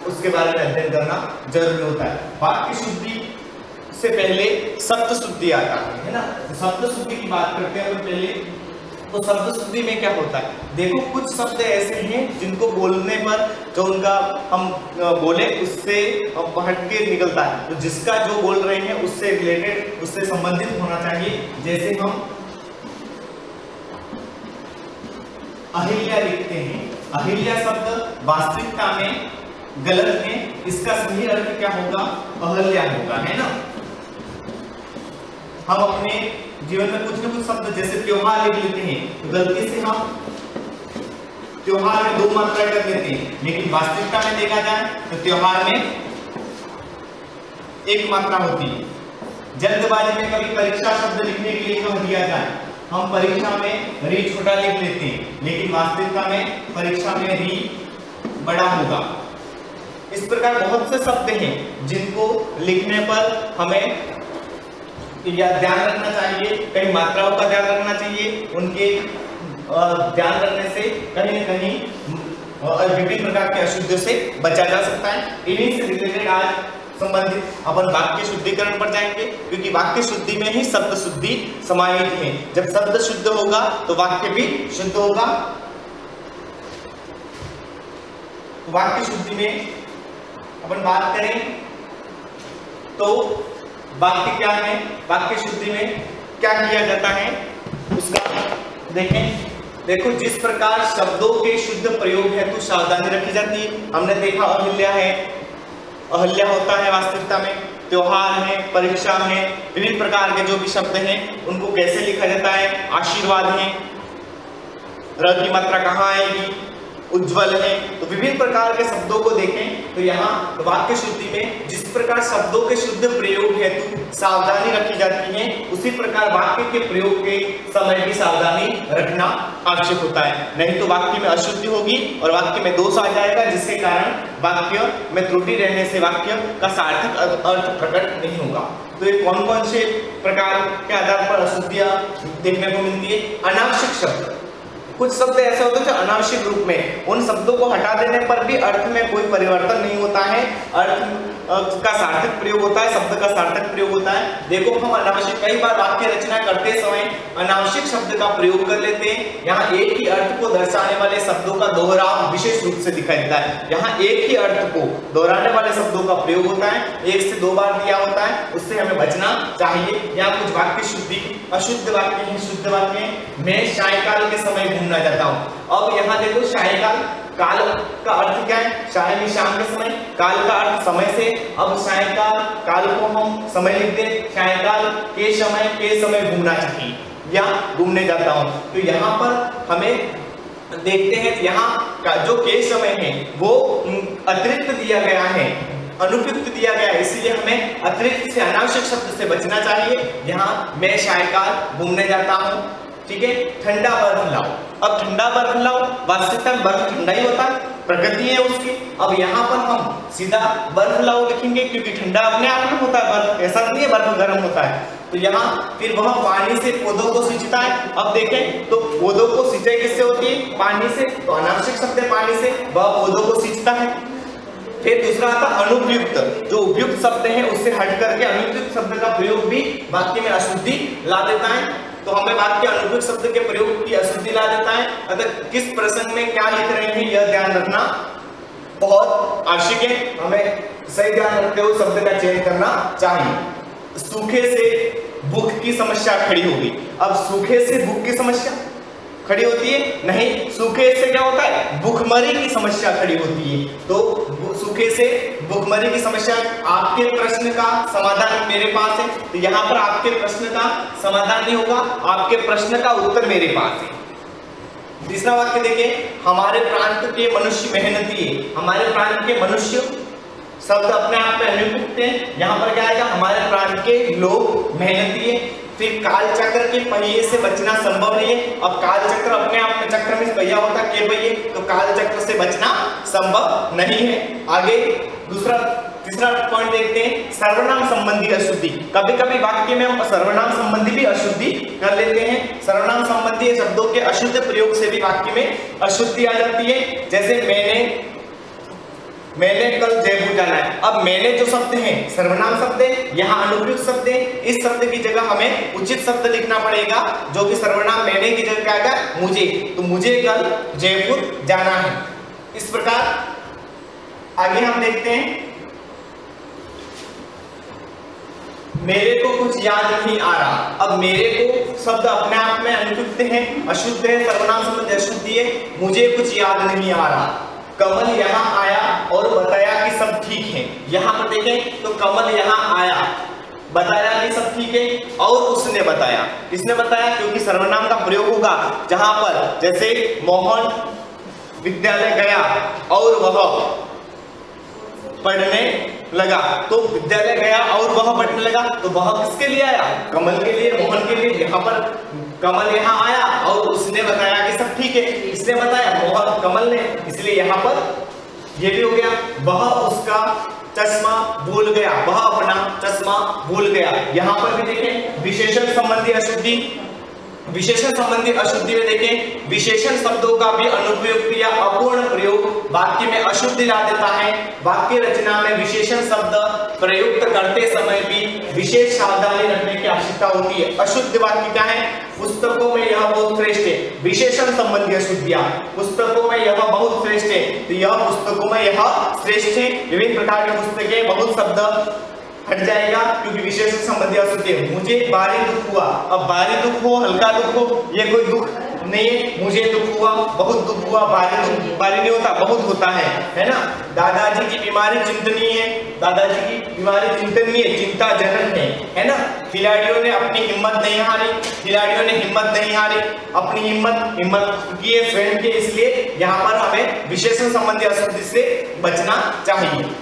उसके बारे में अध्ययन करना जरूरी होता है। वाक्य शुद्धि से पहले शब्द शुद्धि आता है ना। शब्द शुद्धि की बात करते हैं पहले, तो शब्द शुद्धि में क्या होता है? देखो, कुछ शब्द ऐसे हैं जिनको बोलने पर जो उनका हम बोले उससे हट के निकलता है, तो जिसका जो बोल रहे हैं उससे रिलेटेड, उससे संबंधित होना चाहिए। जैसे हम अहिल्या लिखते हैं, अहिल्या शब्द वास्तविकता में गलत है, इसका सही अर्थ क्या होगा? अहल्या होगा, है ना। हम अपने जीवन में कुछ न कुछ शब्द जैसे त्योहार लिख लेते हैं, तो गलती से हम त्योहार में 2 मात्रा कर लेते हैं, लेकिन वास्तविकता में देखा जाए तो त्योहार में 1 मात्रा होती है। जल्दबाजी में कभी परीक्षा शब्द लिखने के लिए कह दिया जाए, हम परीक्षा में री छोटा लिख लेते हैं, लेकिन वास्तविकता में परीक्षा में री बड़ा होगा। इस प्रकार बहुत से शब्द हैं जिनको लिखने पर हमें या ध्यान रखना चाहिए, कई मात्राओं का ध्यान रखना चाहिए, उनके ध्यान रखने से कहीं न कहीं विभिन्न प्रकार के अशुद्ध से बचा जा सकता है। इन्हीं से रिलेटेड आज संबंधित अपन वाक्य शुद्धिकरण पर जाएंगे, क्योंकि वाक्य शुद्धि में ही शब्द शुद्धि समाहित है। जब शब्द शुद्ध होगा तो वाक्य भी शुद्ध होगा। वाक्य शुद्धि में अपन बात करें तो वाक्य क्या है, वाक्य शुद्धि में क्या किया जाता है? देखें, देखो जिस प्रकार शब्दों के शुद्ध प्रयोग हेतु सावधानी रखी जाती है, हमने देखा अहिल्या है, अहिल्या होता है वास्तविकता में, त्योहार है, परीक्षा है, विभिन्न प्रकार के जो भी शब्द हैं उनको कैसे लिखा जाता है, आशीर्वाद है, र की मात्रा कहाँ आएगी, उज्जवल है, तो विभिन्न प्रकार के शब्दों को देखें तो यहाँ वाक्य शुद्धि में जिस प्रकार शब्दों के शुद्ध प्रयोग हेतु सावधानी रखी जाती है, उसी प्रकार वाक्य के प्रयोग के समय भी सावधानी रखना आवश्यक होता है। नहीं तो वाक्य में अशुद्धि होगी और वाक्य में दोष आ जाएगा, जिसके कारण वाक्य में त्रुटि रहने से वाक्य का सार्थक अर्थ प्रकट नहीं होगा। तो ये कौन कौन से प्रकार के आधार पर अशुद्धियां देखने को मिलती है? अनावश्यक शब्द, कुछ शब्द ऐसे होते हैं जो अनावश्यक रूप में, उन शब्दों को हटा देने पर भी अर्थ में कोई परिवर्तन नहीं होता है, अर्थ का सार्थक प्रयोग होता है, शब्द का सार्थक प्रयोग होता है। देखो हम अनावश्यक कई बार वाक्य रचना करते समय अनावश्यक शब्द का प्रयोग कर लेते हैं। यहाँ एक ही अर्थ को दर्शाने वाले शब्दों का दोहराव विशेष रूप से दिखाई देता है। यहाँ एक ही अर्थ को दोहराने वाले शब्दों का प्रयोग होता है, एक से दो बार दिया होता है, उससे हमें बचना चाहिए। यहाँ कुछ वाक्य शुद्धि अशुद्ध वाक्य है, शुद्ध वाक्य है। मैं सायकाल के समय घूमना चाहता हूँ। अब यहाँ देखो सायकाल, काल का अर्थ क्या है? शायद शाम के समय, काल का अर्थ समय से। अब सायकाल काल को हम समय लिख दे, सायकाल के समय घूमना चाहिए या घूमने जाता हूँ। तो यहाँ पर हमें देखते हैं यहाँ का जो के समय है वो अतिरिक्त दिया गया है, अनुपयुक्त दिया गया है, इसलिए हमें अतिरिक्त से अनावश्यक शब्द से बचना चाहिए। यहाँ मैं सायकाल घूमने जाता हूँ, ठीक है। ठंडा बर्फ लाओ, अब ठंडा बर्फ लाओ, वास्तविकता में बर्फ ठंडा ही होता है, प्रकृति है उसकी। अब यहाँ पर हम सीधा बर्फ लाओ लिखेंगे क्योंकि ठंडा अपने आप में होता है, बर्फ ऐसा नहीं है बर्फ गर्म होता है। तो यहाँ फिर वह पानी से पौधों को सिंचता है। अब देखें तो पौधों को सिंचाई किससे होती है? पानी से, तो अनावश्यक शब्द है पानी से, वह पौधों को सिंचता है। फिर दूसरा आता अनुपयुक्त, जो उपयुक्त शब्द है उससे हट करके अनुपयुक्त शब्द का प्रयोग भी वाक्य में अशुद्धि ला देता है। तो हमें वाक्य अनुपयुक्त शब्द के प्रयोग की अशुद्धि ला देता है। अगर किस प्रसंग में क्या लिख रहे हैं यह ध्यान रखना बहुत आवश्यक है, हमें सही ध्यान रखते हुए शब्द का चयन करना चाहिए। सूखे से भूख की समस्या खड़ी होगी। अब सूखे से भूख की समस्या खड़ी होती है? नहीं, सूखे से क्या होता है? भूखमरी की समस्या खड़ी होती है। तो सूखे से भूखमरी की समस्या, आपके प्रश्न का समाधान मेरे पास है, तो यहाँ पर आपके प्रश्न का समाधान नहीं होगा, आपके प्रश्न का उत्तर मेरे पास है। तीसरा वाक्य देखिए, हमारे प्रांत के मनुष्य मेहनती है। हमारे प्रांत के मनुष्य शब्द अपने आप में अनुपयुक्त है, यहाँ पर क्या आएगा? हमारे प्रांत के लोग मेहनती है। फिर काल चक्र के पहिए से बचना संभव नहीं है। अब काल चक्र अपने आप में, चक्र में पहिया होता है के पहिए, तो काल चक्र से बचना संभव नहीं है। आगे तीसरा पॉइंट देखते हैं, सर्वनाम संबंधी अशुद्धि। कभी कभी वाक्य में हम सर्वनाम संबंधी भी अशुद्धि कर लेते हैं। सर्वनाम संबंधी शब्दों के अशुद्ध प्रयोग से भी वाक्य में अशुद्धि आ जाती है। जैसे मैंने कल जयपुर जाना है। अब मैंने जो शब्द है सर्वनाम शब्द है, यहाँ अनुपयुक्त शब्द है। इस शब्द की जगह हमें उचित शब्द लिखना पड़ेगा, जो कि सर्वनाम मैंने की जगह क्या आएगा? मुझे। तो मुझे कल जयपुर जाना है। इस प्रकार आगे हम देखते हैं, मेरे को कुछ याद नहीं आ रहा। अब मेरे को शब्द अपने आप में अनुपयुक्त है, अशुद्ध है, सर्वनाम शब्द अशुद्धि है। मुझे कुछ याद नहीं आ रहा। कमल यहाँ आया और बताया कि सब ठीक है। यहाँ पर देखें तो कमल यहाँ आया, बताया कि सब ठीक है, और उसने बताया। किसने बताया? क्योंकि सर्वनाम का प्रयोग होगा जहां पर, जैसे मोहन विद्यालय गया और वह पढ़ने लगा। तो विद्यालय गया और वह पढ़ने लगा, तो वह किसके लिए आया? कमल के लिए, मोहन के लिए। यहाँ पर कमल यहाँ आया और उसने बताया कि सब ठीक है। इसने बताया, मोहन, कमल ने, इसलिए यहाँ पर ये भी हो गया। वह उसका चश्मा भूल गया, वह अपना चश्मा भूल गया। यहाँ पर भी देखें विशेषण संबंधी अशुद्धि। विशेषण संबंधी अशुद्धि में देखें, विशेषण शब्दों का भी अनुपयुक्त या अपूर्ण प्रयोग वाक्य में अशुद्धि ला देता है। वाक्य रचना में विशेषण शब्द प्रयुक्त करते समय भी विशेष सावधानी रखने की आवश्यकता होती है। अशुद्ध वाक्य क्या है? पुस्तकों में यह बहुत श्रेष्ठ है। विशेषण संबंधी अशुद्धियां, पुस्तकों में यह बहुत श्रेष्ठ है, तो यह पुस्तकों में यह श्रेष्ठ है। विभिन्न प्रकार की पुस्तकें, बहुत शब्द हट जाएगा क्योंकि विशेषण संबंधी अशुद्धि है। मुझे भारी दुख हुआ। अब भारी दुख हो, हल्का दुख हो, ये कोई दुख नहीं मुझे दुख हुआ, बहुत दुख हुआ, भारी नहीं होता, बहुत होता है ना। दादाजी की बीमारी चिंतनीय है, दादाजी की बीमारी चिंतनीय, चिंताजनक है ना। खिलाड़ियों ने अपनी हिम्मत नहीं हारी, खिलाड़ियों ने हिम्मत नहीं हारी, अपनी हिम्मत की है स्वयं के, इसलिए यहाँ पर हमें विशेषण संबंधी अशुद्धि से बचना चाहिए।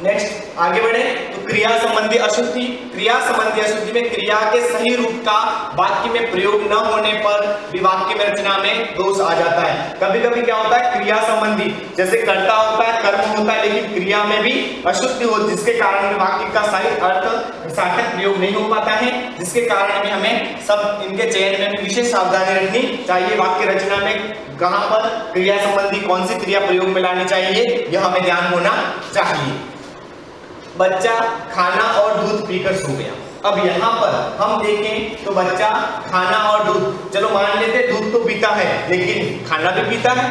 नेक्स्ट आगे बढ़े तो क्रिया संबंधी अशुद्धि। क्रिया संबंधी अशुद्धि में क्रिया के सही रूप का वाक्य में प्रयोग न होने पर भी वाक्य में रचना में दोष आ जाता है। कभी कभी क्या होता है, क्रिया संबंधी जैसे कर्ता होता है, कर्म होता है, लेकिन क्रिया में भी अशुद्धि हो, जिसके कारण में वाक्य का सही अर्थ सार्थक प्रयोग नहीं हो पाता है, जिसके कारण में हमें सब इनके चयन में विशेष सावधानी रखनी चाहिए। वाक्य रचना में कहां पर क्रिया संबंधी कौन सी क्रिया प्रयोग में लानी चाहिए, यह हमें ध्यान होना चाहिए। बच्चा खाना और दूध पीकर सो गया। अब यहाँ पर हम देखें तो बच्चा खाना और दूध, चलो मान लेते दूध तो पीता है लेकिन खाना भी पीता है,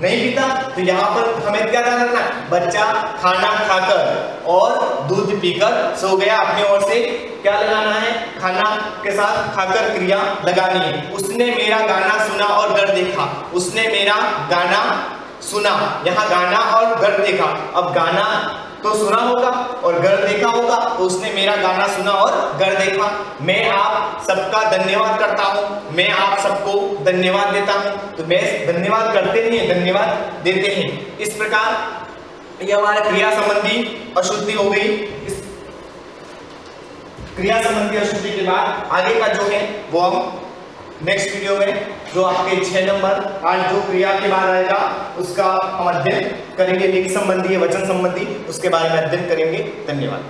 नहीं पीता, तो यहाँ पर हमें क्या ध्यान रखना, बच्चा खाना खाकर और दूध पीकर सो गया। अपनी ओर से क्या लगाना है, खाना के साथ खाकर क्रिया लगानी है। उसने मेरा गाना सुना और घर देखा, उसने मेरा गाना सुना, यहाँ गाना और घर देखा। अब गाना तो सुना होगा और घर देखा होगा, तो उसने मेरा गाना सुना और घर देखा। मैं आप सबका धन्यवाद करता हूँ, मैं आप सबको धन्यवाद देता हूँ, तो मैं धन्यवाद करते नहीं है, धन्यवाद देते हैं। इस प्रकार ये हमारा क्रिया संबंधी अशुद्धि हो गई। इस क्रिया संबंधी अशुद्धि के बाद आगे का जो है वो हम नेक्स्ट वीडियो में, जो आपके 6 नंबर आज जो क्रिया के बाद आएगा उसका हम अध्ययन करेंगे। लिंग संबंधी, वचन संबंधी, उसके बारे में अध्ययन करेंगे। धन्यवाद।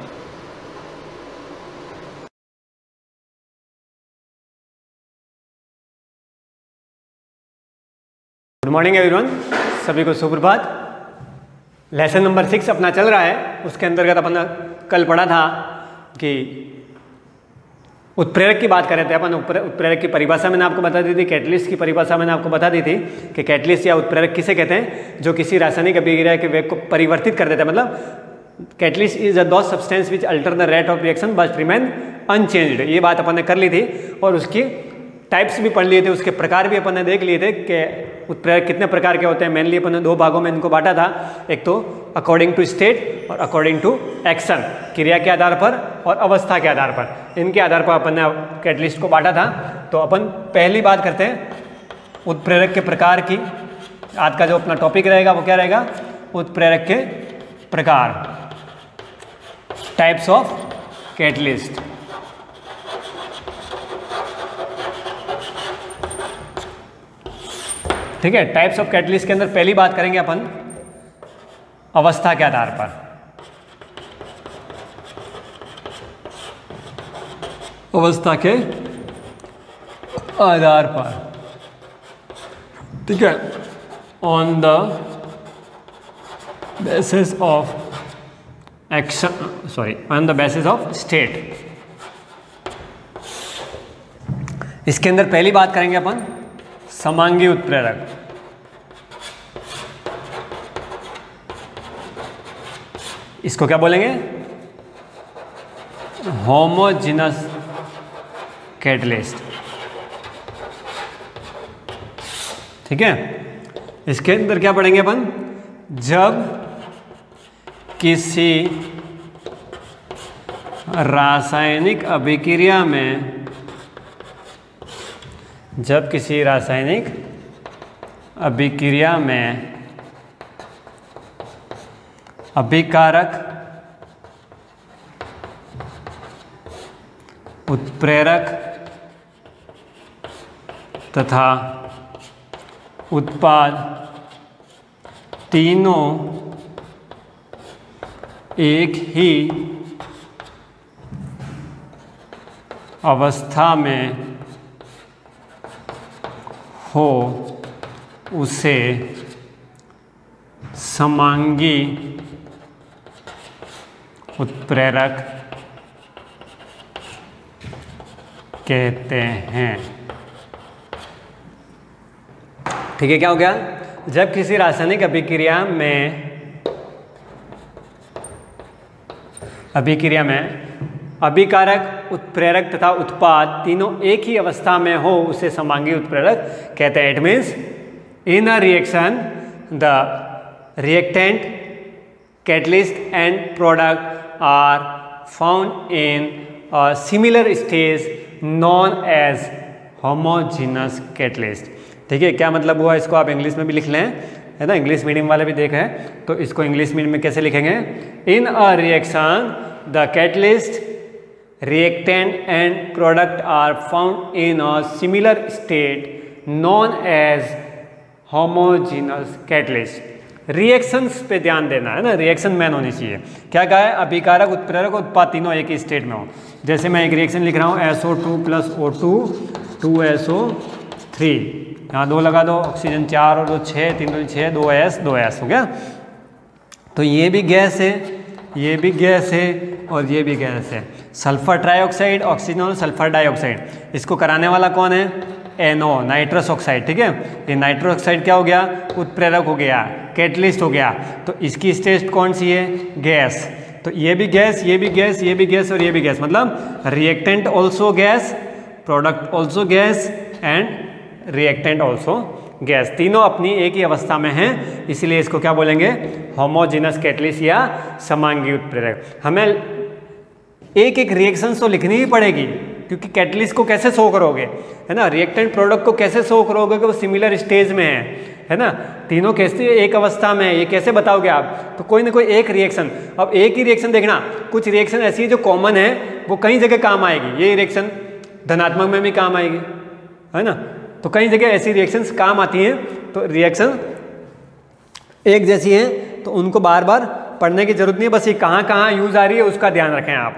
गुड मॉर्निंग एवरीवन, सभी को सुप्रभात। लेसन नंबर 6 अपना चल रहा है। उसके अंतर्गत अपन कल पढ़ा था कि उत्प्रेरक की बात कर रहे थे अपन। उत्प्रेरक की परिभाषा मैंने आपको बता दी थी, कैटलिस्ट की परिभाषा मैंने आपको बता दी थी कि कैटलिस्ट या उत्प्रेरक किसे कहते हैं, जो किसी रासायनिक अभिक्रिया के वेग को परिवर्तित कर देते हैं। मतलब catalyst is a those substance which alter the rate of reaction but remain unchanged. ये बात अपन ने कर ली थी और उसकी टाइप्स भी पढ़ लिए थे, उसके प्रकार भी अपन ने देख लिए थे कि उत्प्रेरक कितने प्रकार के होते हैं। मेनली अपन ने 2 भागों में इनको बांटा था, एक तो अकॉर्डिंग टू स्टेट और अकॉर्डिंग टू एक्शन, क्रिया के आधार पर और अवस्था के आधार पर। इनके आधार पर अपन ने कैटलिस्ट को बांटा था। तो अपन पहली बात करते हैं उत्प्रेरक के प्रकार की। आज का जो अपना टॉपिक रहेगा वो क्या रहेगा, उत्प्रेरक के प्रकार, टाइप्स ऑफ कैटलिस्ट। ठीक है, टाइप्स ऑफ कैटलिस्ट के अंदर पहली बात करेंगे अपन अवस्था के आधार पर। अवस्था के आधार पर, ठीक है, on the basis of action, sorry, on the basis of state. इसके अंदर पहली बात करेंगे अपन समांगी उत्प्रेरक। इसको क्या बोलेंगे, होमोजिनस कैटलिस्ट। ठीक है, इसके अंदर क्या पढ़ेंगे अपन, जब किसी रासायनिक अभिक्रिया में, जब किसी रासायनिक अभिक्रिया में अभिकारक उत्प्रेरक तथा उत्पाद तीनों एक ही अवस्था में हो, उसे समांगी उत्प्रेरक कहते हैं। ठीक है, क्या हो गया, जब किसी रासायनिक अभिक्रिया में अभिकारक, उत्प्रेरक तथा उत्पाद तीनों एक ही अवस्था में हो उसे समांगी उत्प्रेरक कहते हैं। It means in a reaction the reactant, catalyst and product are found in a similar stage known as homogeneous catalyst. ठीक है, क्या मतलब हुआ इसको आप इंग्लिश में भी लिख लें, है ना, इंग्लिश मीडियम वाले भी देख हैं तो इसको इंग्लिश मीडियम में कैसे लिखेंगे? In a reaction the catalyst, reactant and product are found in a similar state known as homogeneous catalyst। Reactions पे ध्यान देना है ना, रिएक्शन मैन होनी चाहिए। क्या कहा है? अभिकारक, उत्प्रेरक, उत्पाद तीनों एक ही स्टेट में हो। जैसे मैं एक रिएक्शन लिख रहा हूँ SO2 + O2 2SO3, यहाँ 2 लगा दो, ऑक्सीजन 4 और 2 6, 3 2 6, 2S हो गया। तो ये भी गैस है, ये भी गैस है और ये भी गैस है। सल्फर ट्राइऑक्साइड, ऑक्सीजन और सल्फर डाइऑक्साइड, इसको कराने वाला कौन है? NO, nitrous oxide. ठीक है, ये नाइट्रस ऑक्साइड क्या हो गया? उत्प्रेरक हो गया, कैटलिस्ट हो गया। तो इसकी स्टेट कौन सी है? गैस। तो ये भी गैस, ये भी गैस, ये भी गैस और ये भी गैस, मतलब reactant also gas, product also gas and reactant also gas, तीनों अपनी एक ही अवस्था में हैं, इसलिए इसको क्या बोलेंगे? होमोजेनस कैटलिस्ट या समांगी उत्प्रेरक। हमें एक एक रिएक्शन तो लिखनी ही पड़ेगी, क्योंकि कैटलिस्ट को कैसे शो करोगे, है ना, रिएक्टेंट प्रोडक्ट को कैसे शो करोगे कि वो सिमिलर स्टेज में है ना, तीनों कैसे एक अवस्था में है, ये कैसे बताओगे आप? तो कोई ना कोई एक रिएक्शन, अब एक ही रिएक्शन देखना, कुछ रिएक्शन ऐसी है जो कॉमन है, वो कई जगह काम आएगी। ये रिएक्शन धनात्मक में भी काम आएगी, है ना, तो कई जगह ऐसी रिएक्शंस काम आती हैं। तो रिएक्शन एक जैसी है तो उनको बार बार पढ़ने की जरूरत नहीं है, बस ये कहाँ कहाँ यूज आ रही है उसका ध्यान रखें आप।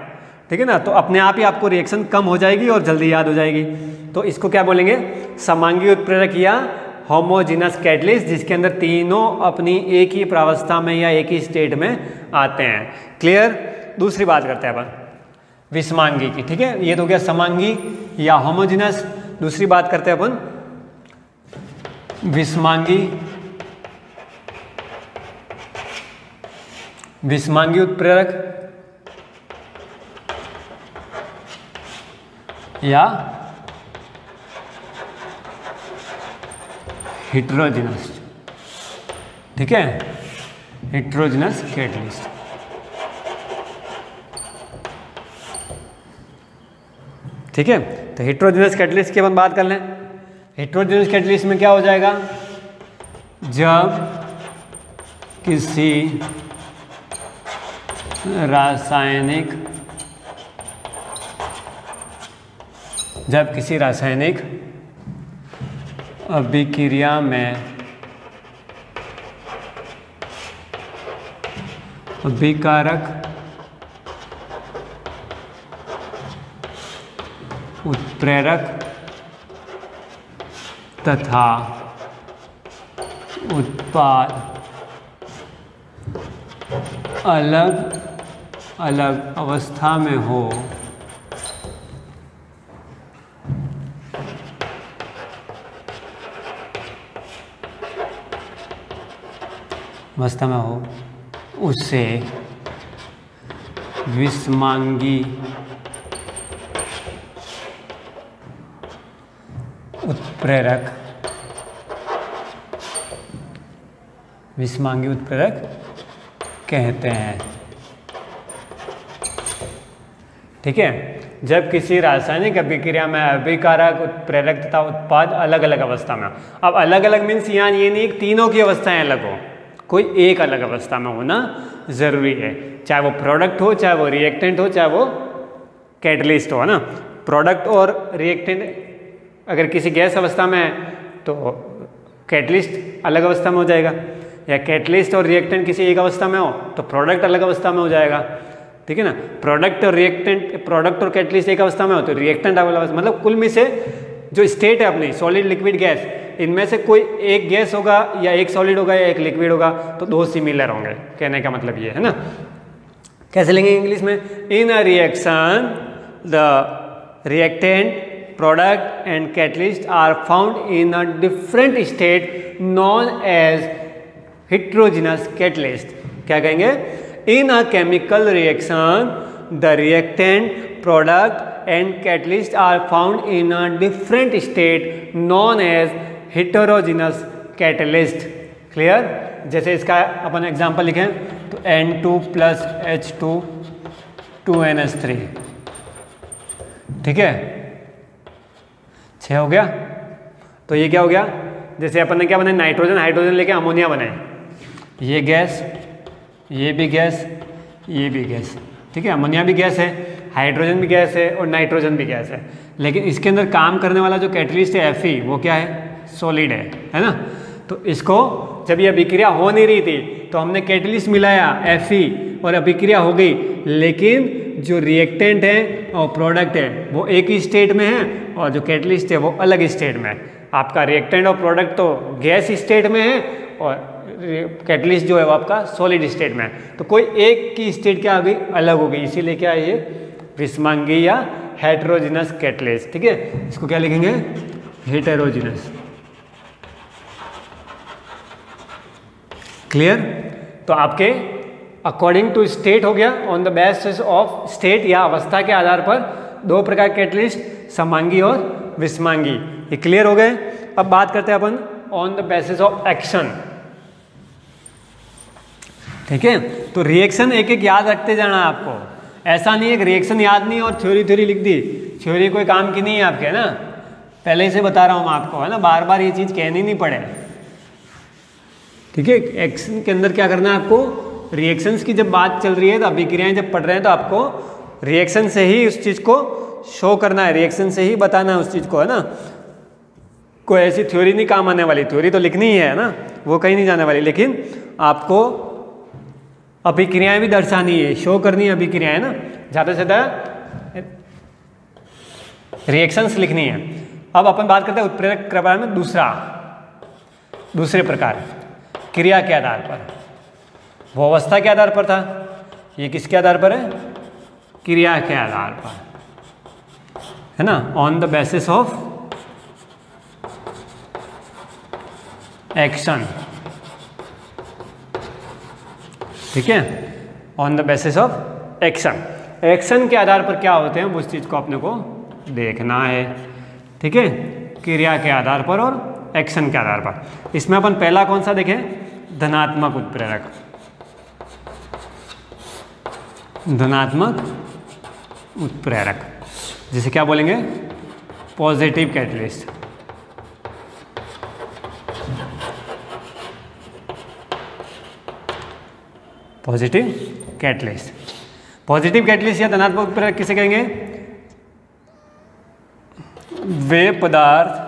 ठीक है ना, तो अपने आप ही आपको रिएक्शन कम हो जाएगी और जल्दी याद हो जाएगी। तो इसको क्या बोलेंगे? समांगी उत्प्रेरक या होमोजेनस कैटलिस्ट, जिसके अंदर तीनों अपनी एक ही प्रावस्था में या एक ही स्टेट में आते हैं। क्लियर? दूसरी बात करते हैं अपन विषमांगी की। ठीक है, ये तो गया समांगी या होमोजेनस। दूसरी बात करते हैं अपन विषमांगी, विषमांगी उत्प्रेरक या हेटेरोजेनस। ठीक है, हेटेरोजेनस कैटलिस्ट। ठीक है, तो हेटेरोजेनस कैटलिस्ट की अपन बात कर लें। हेटेरोजेनस कैटलिस्ट में क्या हो जाएगा? जब किसी रासायनिक अभिक्रिया में अभिकारक, उत्प्रेरक तथा उत्पाद अलग अलग अवस्था में हो उसे विषमांगी उत्प्रेरक, विषमांगी उत्प्रेरक कहते हैं। ठीक है, जब किसी रासायनिक अभिक्रिया में अभिकारक, उत्प्रेरक तथा उत्पाद अलग अलग अवस्था में। अब अलग अलग मीन्स यहाँ ये नहीं कि तीनों की अवस्थाएं अलग हो, कोई एक अलग अवस्था में होना जरूरी है, चाहे वो प्रोडक्ट हो, चाहे वो रिएक्टेंट हो, चाहे वो कैटलिस्ट हो, है ना। प्रोडक्ट और रिएक्टेंट अगर किसी गैस अवस्था में है तो कैटलिस्ट अलग अवस्था में हो जाएगा, या कैटलिस्ट और रिएक्टेंट किसी एक अवस्था में हो तो प्रोडक्ट अलग अवस्था में हो जाएगा। ठीक है ना, प्रोडक्ट और रिएक्टेंट, प्रोडक्ट और कैटलिस्ट एक अवस्था में हो तो रिएक्टेंट अलग अवस्था, मतलब कुल में से जो स्टेट है अपनी सॉलिड, लिक्विड, गैस, इनमें से कोई एक गैस होगा या एक सॉलिड होगा या एक लिक्विड होगा, तो दो सिमिलर होंगे। कहने का मतलब ये है ना। कैसे लेंगे इंग्लिश में? In a reaction the reactant, product and catalyst are found in a different state known as heterogeneous catalyst। क्या कहेंगे? In a chemical reaction the reactant, product and catalyst are found in a different state known as heterogeneous catalyst. Clear? जैसे इसका अपन example लिखें तो N2 plus H2 2NH3, ठीक है, 6 हो गया। तो ये क्या हो गया, जैसे अपन ने क्या बनाया, नाइट्रोजन हाइड्रोजन लेके अमोनिया बनाए, ये गैस, ये भी गैस, ये भी गैस, ठीक है, अमोनिया भी गैस है, हाइड्रोजन भी गैस है और नाइट्रोजन भी गैस है। लेकिन इसके अंदर काम करने वाला जो कैटलिस्ट है Fe, वो क्या है, सॉलिड है ना। तो इसको जब ये अभिक्रिया हो नहीं रही थी तो हमने कैटलिस्ट मिलाया Fe और अभिक्रिया हो गई, लेकिन जो रिएक्टेंट है और प्रोडक्ट है वो एक ही स्टेट में है और जो कैटलिस्ट है वो अलग स्टेट में है। आपका रिएक्टेंट और प्रोडक्ट तो गैस स्टेट में है और कैटलिस्ट जो है वो आपका सॉलिड स्टेट में है। तो कोई एक की स्टेट क्या आ गई, अलग हो गई, इसीलिए क्या है ये विषमांगी या हेटेरोजेनस कैटलिस्ट, ठीक है। इसको क्या लिखेंगे, हेटेरोजेनस। क्लियर? तो आपके अकॉर्डिंग टू स्टेट हो गया, on the basis of state या अवस्था के आधार पर दो प्रकार कैटलिस्ट, समांगी और विषमांगी। ये क्लियर हो गए। अब बात करते हैं अपन on the basis of action, ठीक है। तो रिएक्शन एक एक याद रखते जाना आपको, ऐसा नहीं है कि रिएक्शन याद नहीं और थ्योरी लिख दी, थ्योरी कोई काम की नहीं है आपके, है ना, पहले ही से बता रहा हूँ मैं आपको, है ना, बार बार ये चीज़ कहनी नहीं पड़े, ठीक है। एक्शन के अंदर क्या करना है आपको, रिएक्शंस की जब बात चल रही है तो अभिक्रियाएं जब पढ़ रहे हैं तो आपको रिएक्शन से ही उस चीज़ को शो करना है, रिएक्शन से ही बताना है उस चीज़ को, है ना। कोई ऐसी थ्योरी नहीं काम आने वाली, थ्योरी तो लिखनी ही है ना, वो कहीं नहीं जाने वाली, लेकिन आपको अभिक्रियाएं भी दर्शानी है, शो करनी है अभिक्रियाएं, ना, ज़्यादा से ज़्यादा रिएक्शंस लिखनी है। अब अपन बात करते हैं उत्प्रेरक प्रकार में दूसरे प्रकार, क्रिया के आधार पर। वो अवस्था के आधार पर था, ये किसके आधार पर है, क्रिया के आधार पर, है ना, on the basis of action, ठीक है, on the basis of action. Action के आधार पर क्या होते हैं उस चीज़ को अपने को देखना है, ठीक है, क्रिया के आधार पर और एक्शन के आधार पर। इसमें अपन पहला कौन सा देखें, धनात्मक उत्प्रेरक, धनात्मक उत्प्रेरक, जिसे क्या बोलेंगे, positive catalyst. Positive catalyst, positive catalyst या धनात्मक उत्प्रेरक किसे कहेंगे, वे पदार्थ,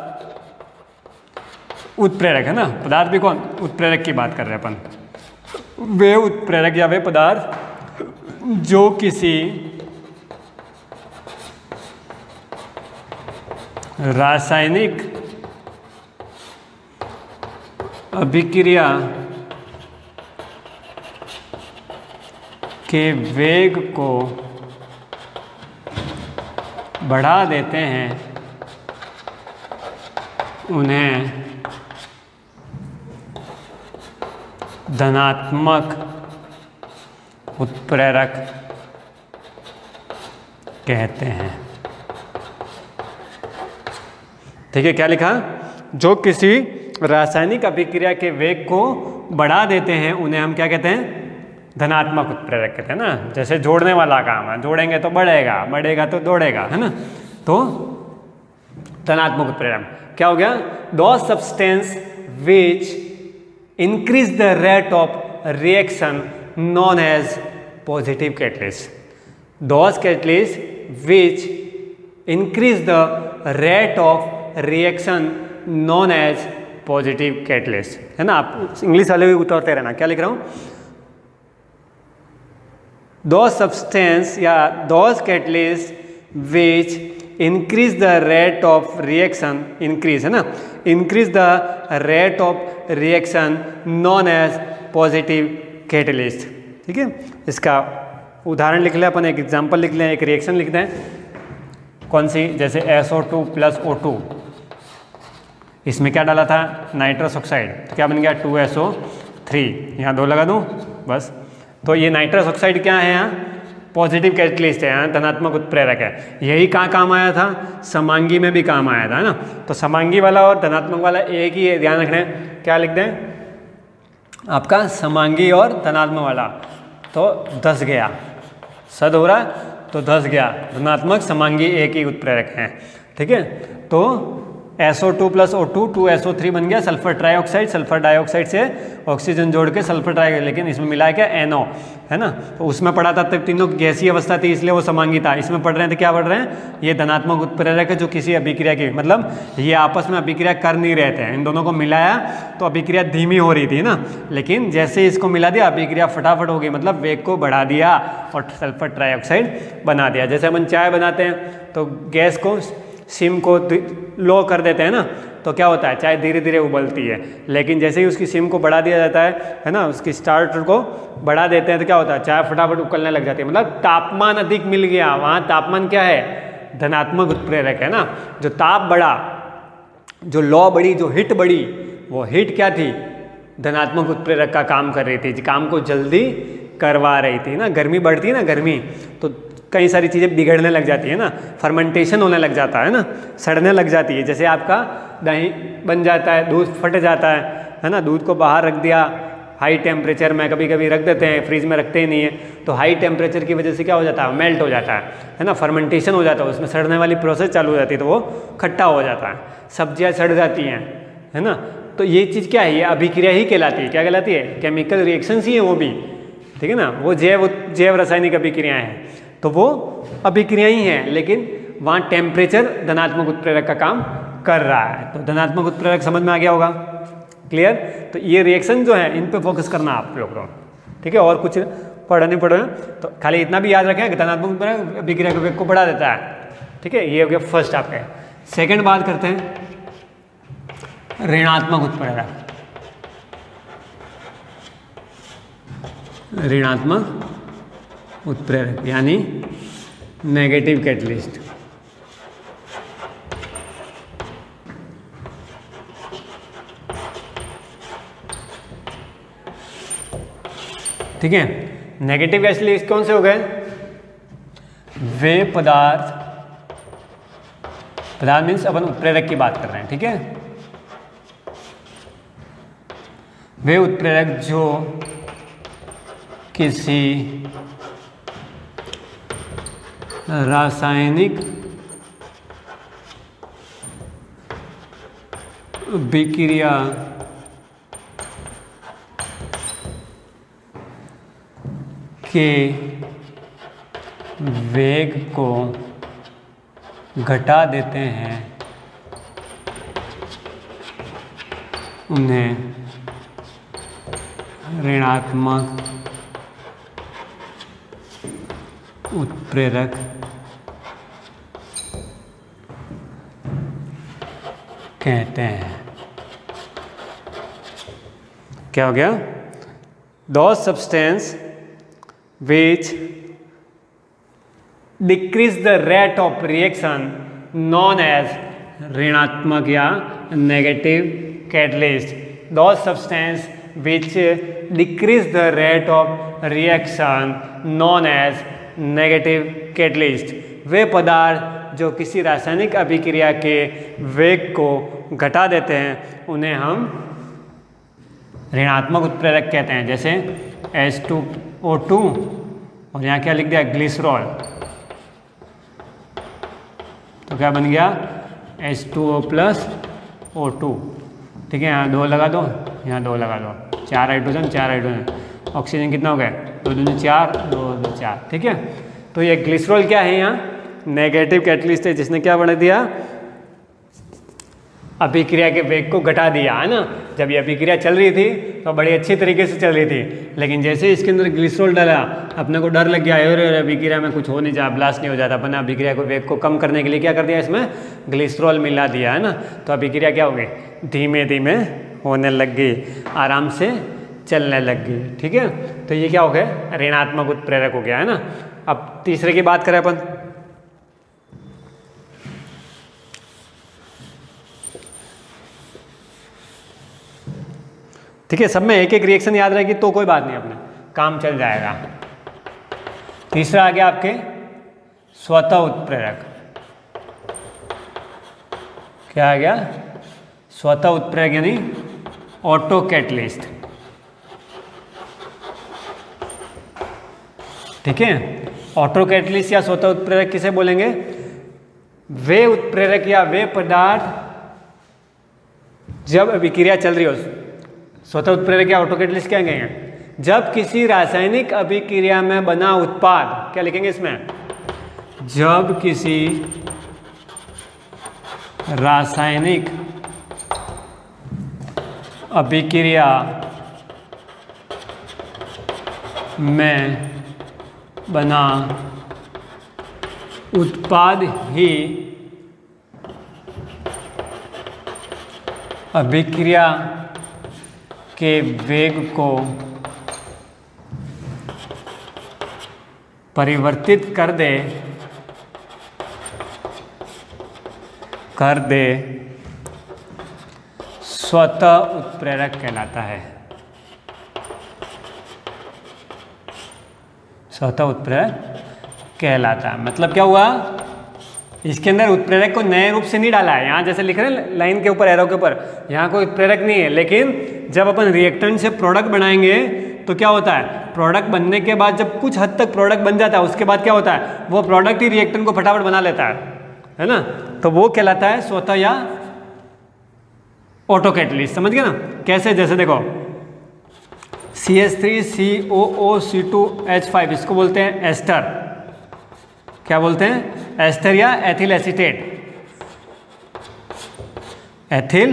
उत्प्रेरक है ना, पदार्थ भी कौन, उत्प्रेरक की बात कर रहे हैं अपन, वे उत्प्रेरक या वे पदार्थ जो किसी रासायनिक अभिक्रिया के वेग को बढ़ा देते हैं, उन्हें धनात्मक उत्प्रेरक कहते हैं, ठीक है। क्या लिखा, जो किसी रासायनिक अभिक्रिया के वेग को बढ़ा देते हैं उन्हें हम क्या कहते हैं, धनात्मक उत्प्रेरक कहते हैं ना। जैसे जोड़ने वाला काम है, जोड़ेंगे तो बढ़ेगा, बढ़ेगा तो दौड़ेगा, है ना, तो धनात्मक उत्प्रेरक क्या हो गया, दो substance which increase the rate of reaction known as positive catalyst, those catalysts which increase the rate of reaction known as positive catalyst, है ना। आप इंग्लिश वाले भी उतारते रहना, क्या लिख रहा हूँ, those substance या those catalysts which increase the rate of reaction, increase है ना, increase the rate of reaction known as positive catalyst, ठीक है। इसका उदाहरण लिख लें अपन, एक एग्जांपल लिख लें, एक रिएक्शन लिखते हैं, कौन सी, जैसे SO2 + O2, इसमें क्या डाला था, नाइट्रस ऑक्साइड, तो क्या बन गया 2SO3, यहाँ 2 लगा दूँ बस। तो ये नाइट्रस ऑक्साइड क्या है, यहाँ पॉजिटिव कैटलिस्ट है, यहाँ धनात्मक उत्प्रेरक है। यही कहाँ काम आया था, समांगी में भी काम आया था, है ना। तो समांगी वाला और धनात्मक वाला एक ही है, ध्यान रखना है। क्या लिख दें आपका, समांगी और धनात्मक वाला, तो 10 गया, सद हो रहा है तो 10 गया, धनात्मक समांगी एक ही उत्प्रेरक हैं, ठीक है। तो SO2 + O2 2SO3 बन गया, सल्फर ट्राइऑक्साइड, सल्फर डाइऑक्साइड से ऑक्सीजन जोड़ के सल्फर ट्राई, लेकिन इसमें मिला है क्या, NO, है ना। तो उसमें पढ़ा था तब तीनों गैसीय अवस्था थी, इसलिए वो समांगी था। इसमें पढ़ रहे हैं तो क्या पढ़ रहे हैं, ये धनात्मक उत्प्रेरक है जो किसी अभिक्रिया की, मतलब ये आपस में अभिक्रिया कर नहीं रहे थे, इन दोनों को मिलाया तो अभिक्रिया धीमी हो रही थी ना, लेकिन जैसे इसको मिला दिया अभिक्रिया फटाफट हो गई, मतलब वेग को बढ़ा दिया और सल्फर ट्राइऑक्साइड बना दिया। जैसे अपन चाय बनाते हैं तो गैस को, सिम को लो कर देते हैं ना, तो क्या होता है, चाय धीरे धीरे उबलती है, लेकिन जैसे ही उसकी सिम को बढ़ा दिया जाता है ना, उसकी स्टार्टर को बढ़ा देते हैं तो क्या होता है, चाय फटाफट उबलने लग जाती है, मतलब तापमान अधिक मिल गया। वहाँ तापमान क्या है, धनात्मक उत्प्रेरक है ना। जो ताप बढ़ा, जो लौ बढ़ी, जो हीट बढ़ी, वो हीट क्या थी, धनात्मक उत्प्रेरक का काम कर रही थी, काम को जल्दी करवा रही थी ना। गर्मी बढ़ती है ना, गर्मी तो कई सारी चीज़ें बिगड़ने लग जाती है ना, फर्मेंटेशन होने लग जाता है ना, सड़ने लग जाती है। जैसे आपका दही बन जाता है, दूध फट जाता है ना, दूध को बाहर रख दिया हाई टेम्परेचर में, कभी कभी रख देते हैं, फ्रीज में रखते ही नहीं है, तो हाई टेम्परेचर की वजह से क्या हो जाता है, मेल्ट हो जाता है ना, फर्मेंटेशन हो जाता है, उसमें सड़ने वाली प्रोसेस चालू हो जाती है, तो वो खट्टा हो जाता है, सब्जियाँ सड़ जाती हैं, है ना। तो ये चीज़ क्या है, ये अभिक्रिया ही कहलाती है। क्या कहलाती है, केमिकल रिएक्शंस ही है वो भी, ठीक है ना। वो जैव रासायनिक अभिक्रियाएँ हैं, तो वो अभिक्रिया ही हैं, लेकिन वहाँ टेम्परेचर धनात्मक उत्प्रेरक का काम कर रहा है। तो धनात्मक उत्प्रेरक समझ में आ गया होगा, क्लियर। तो ये रिएक्शन जो है इन पे फोकस करना आप लोग को, ठीक है। और कुछ पढ़ा नहीं पढ़ा, तो खाली इतना भी याद रखें कि धनात्मक उत्प्रेरक अभिक्रिया के वेग को बढ़ा देता है, ठीक है। ये हो गया फर्स्ट आपका। सेकेंड बात करते हैं ऋणात्मक उत्प्रेरक। ऋणात्मक उत्प्रेरक यानी नेगेटिव कैटलिस्ट। ठीक है, नेगेटिव कैटलिस्ट कौन से हो गए, वे पदार्थ मीन्स अपन उत्प्रेरक की बात कर रहे हैं, ठीक है। वे उत्प्रेरक जो किसी रासायनिक विक्रिया के वेग को घटा देते हैं, उन्हें ऋणात्मक उत्प्रेरक कहते हैं। क्या हो गया, those substance which decrease the rate of reaction known as ऋणात्मक या negative catalyst। those substance which decrease the rate of reaction known as negative catalyst। वे पदार्थ जो किसी रासायनिक अभिक्रिया के वेग को घटा देते हैं, उन्हें हम ऋणात्मक उत्प्रेरक कहते हैं। जैसे H2O2 और यहाँ क्या लिख दिया, ग्लिसरॉल, तो क्या बन गया H2O + O2, ठीक है। यहाँ 2 लगा दो, यहाँ 2 लगा दो, 4 हाइड्रोजन, ऑक्सीजन कितना हो गया, 2 दूनी 4, 2 2 4, ठीक है। तो ये ग्लिसरॉल क्या है, यहाँ नेगेटिव कैटलिस्ट है, जिसने क्या बढ़ा दिया, अभिक्रिया के वेग को घटा दिया, है ना। जब ये अभिक्रिया चल रही थी तो बड़ी अच्छी तरीके से चल रही थी, लेकिन जैसे इसके अंदर ग्लिसरॉल डाला, अपने को डर लग गया, अरे अभिक्रिया में कुछ हो नहीं जा, ब्लास्ट नहीं हो जाता, अपने अभिक्रिया को वेग को कम करने के लिए क्या कर दिया, इसमें ग्लिसरॉल मिला दिया, है ना। तो अभिक्रिया क्या हो गई, धीमे धीमे होने लग गई, आराम से चलने लग गई, ठीक है। तो ये क्या हो गया, ऋणात्मक उत्प्रेरक हो गया, है ना। अब तीसरे की बात करें अपन, ठीक है। सब में एक एक रिएक्शन याद रहेगी तो कोई बात नहीं, अपने काम चल जाएगा। तीसरा आ गया आपके स्वतः उत्प्रेरक। क्या आ गया? स्वतः उत्प्रेरक यानी ऑटो कैटलिस्ट। ठीक है, ऑटो कैटलिस्ट या स्वतः उत्प्रेरक किसे बोलेंगे? वे उत्प्रेरक या वे पदार्थ जब अभिक्रिया चल रही हो, स्वतः उत्प्रेरक या ऑटो कैटलिस्ट क्या कहेंगे? जब किसी रासायनिक अभिक्रिया में बना उत्पाद, क्या लिखेंगे इसमें? जब किसी रासायनिक अभिक्रिया में बना उत्पाद ही अभिक्रिया के वेग को परिवर्तित कर दे स्वतः उत्प्रेरक कहलाता है। स्वतः उत्प्रेरक कहलाता है। मतलब क्या हुआ? इसके अंदर उत्प्रेरक को नए रूप से नहीं डाला है। यहाँ जैसे लिख रहे हैं लाइन के ऊपर, एरो के ऊपर, यहाँ कोई उत्प्रेरक नहीं है। लेकिन जब अपन रिएक्टेंट से प्रोडक्ट बनाएंगे तो क्या होता है? प्रोडक्ट बनने के बाद जब कुछ हद तक प्रोडक्ट बन जाता है, उसके बाद क्या होता है? वो प्रोडक्ट ही रिएक्टेंट को फटाफट बना लेता है ना? तो वो कहलाता है स्वतः या ऑटो कैटलिस्ट। समझ गए ना कैसे? जैसे देखो CH3COO-C2H5 इसको बोलते हैं एस्टर। क्या बोलते हैं? एस्टर या एथिल एसीटेट। एथिल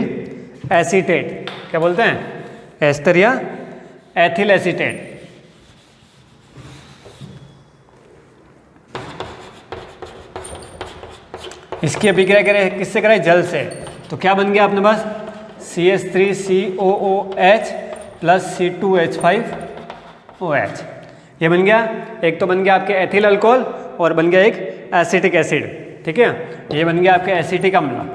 एसीटेट क्या बोलते हैं? एस्टर या एथिल एसीटेट। इसकी अभिक्रिया करें किससे कराए? जल से। तो क्या बन गया अपने पास? CH3COOH plus C2H5OH। ये बन गया। एक तो बन गया आपके एथिल अल्कोहल और बन गया एक एसिटिक एसिड। ठीक है, ये बन गया आपके एसिटिक अम्ल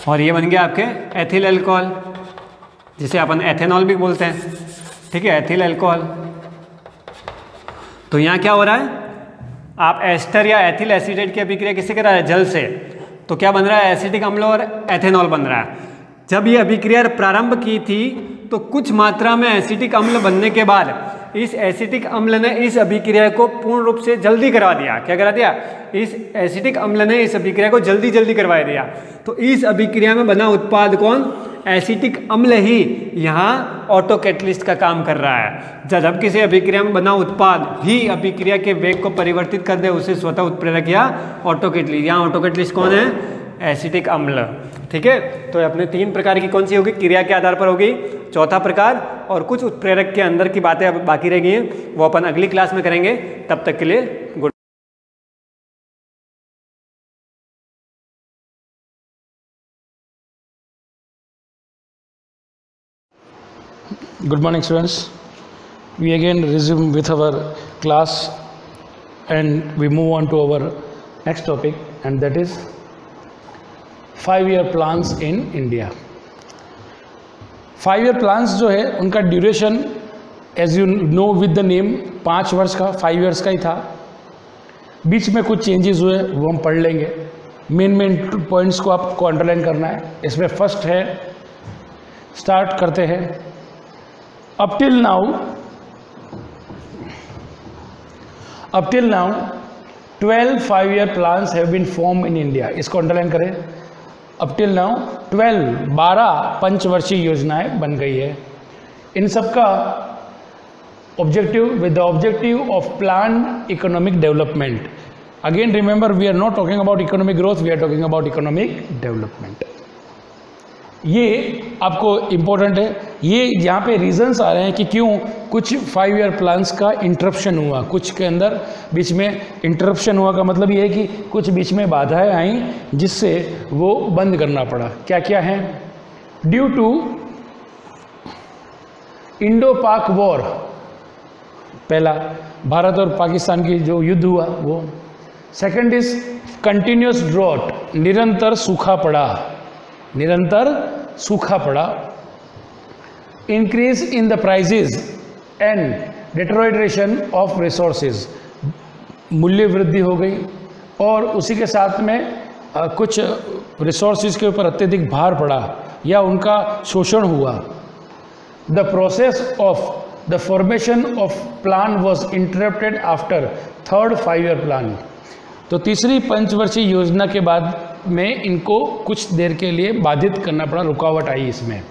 और ये बन गया आपके एथिल अल्कोहल, जिसे अपन एथेनॉल भी बोलते हैं। ठीक है, एथिल अल्कोहल। तो यहाँ क्या हो रहा है? आप एस्टर या एथिल एसीटेट की अभिक्रिया किससे करा रहे हैं? जल से। तो क्या बन रहा है? एसिटिक अम्ल और एथेनॉल बन रहा है। जब ये अभिक्रिया प्रारंभ की थी तो कुछ मात्रा में एसिटिक अम्ल बनने के बाद इस एसिटिक अम्ल ने इस अभिक्रिया को पूर्ण रूप से जल्दी करवा दिया। क्या करा दिया? इस एसिटिक अम्ल ने इस अभिक्रिया को जल्दी करवा दिया। तो इस अभिक्रिया में बना उत्पाद कौन? एसिटिक अम्ल ही यहाँ ऑटो कैटलिस्ट का काम कर रहा है। जब किसी अभिक्रिया में बना उत्पाद ही अभिक्रिया के वेग को परिवर्तित कर दे, उसे स्वतः उत्प्रेरक या ऑटो कैटलिस्ट। यहाँ ऑटो कैटलिस्ट कौन है? एसिटिक अम्ल। ठीक है, तो अपने 3 प्रकार की कौन सी होगी? क्रिया के आधार पर होगी। चौथा प्रकार और कुछ उत्प्रेरक के अंदर की बातें अब बाकी रह गई हैं, वो अपन अगली क्लास में करेंगे। तब तक के लिए good. Good morning students. We again resume with our class and we move on to our next topic, and that is 5-year plans in India. 5-year plans जो है उनका duration as you know with the name 5 वर्ष का 5 years का ही था। बीच में कुछ changes हुए वो हम पढ़ लेंगे। मेन पॉइंट्स को आपको अंडरलाइन करना है। इसमें फर्स्ट है, स्टार्ट करते हैं। Up till now 12 5-year plans have been formed in India. इसको अंडरलाइन करें। Up till now 12 पंचवर्षीय योजनाएं बन गई है। इन सबका objective with the objective of plan economic development. Again remember, we are not talking about economic growth, we are talking about economic development. ये आपको इम्पोर्टेंट है। ये यहाँ पे रीजंस आ रहे हैं कि क्यों कुछ 5-year प्लान्स का इंटरप्शन हुआ, कुछ के अंदर बीच में इंटरप्शन हुआ। का मतलब ये है कि कुछ बीच में बाधाएं आई जिससे वो बंद करना पड़ा। क्या क्या है? Due to Indo Pak war, पहला भारत और पाकिस्तान की जो युद्ध हुआ वो। सेकंड इज कंटिन्यूस ड्रॉट, निरंतर सूखा पड़ा। Increase in the prices and deterioration of resources, मूल्य वृद्धि हो गई और उसी के साथ में कुछ रिसोर्सेज के ऊपर अत्यधिक भार पड़ा या उनका शोषण हुआ। The process of the formation of plan was interrupted after third 5-year plan. तो तीसरी पंचवर्षीय योजना के बाद में इनको कुछ देर के लिए बाधित करना पड़ा, रुकावट आई इसमें।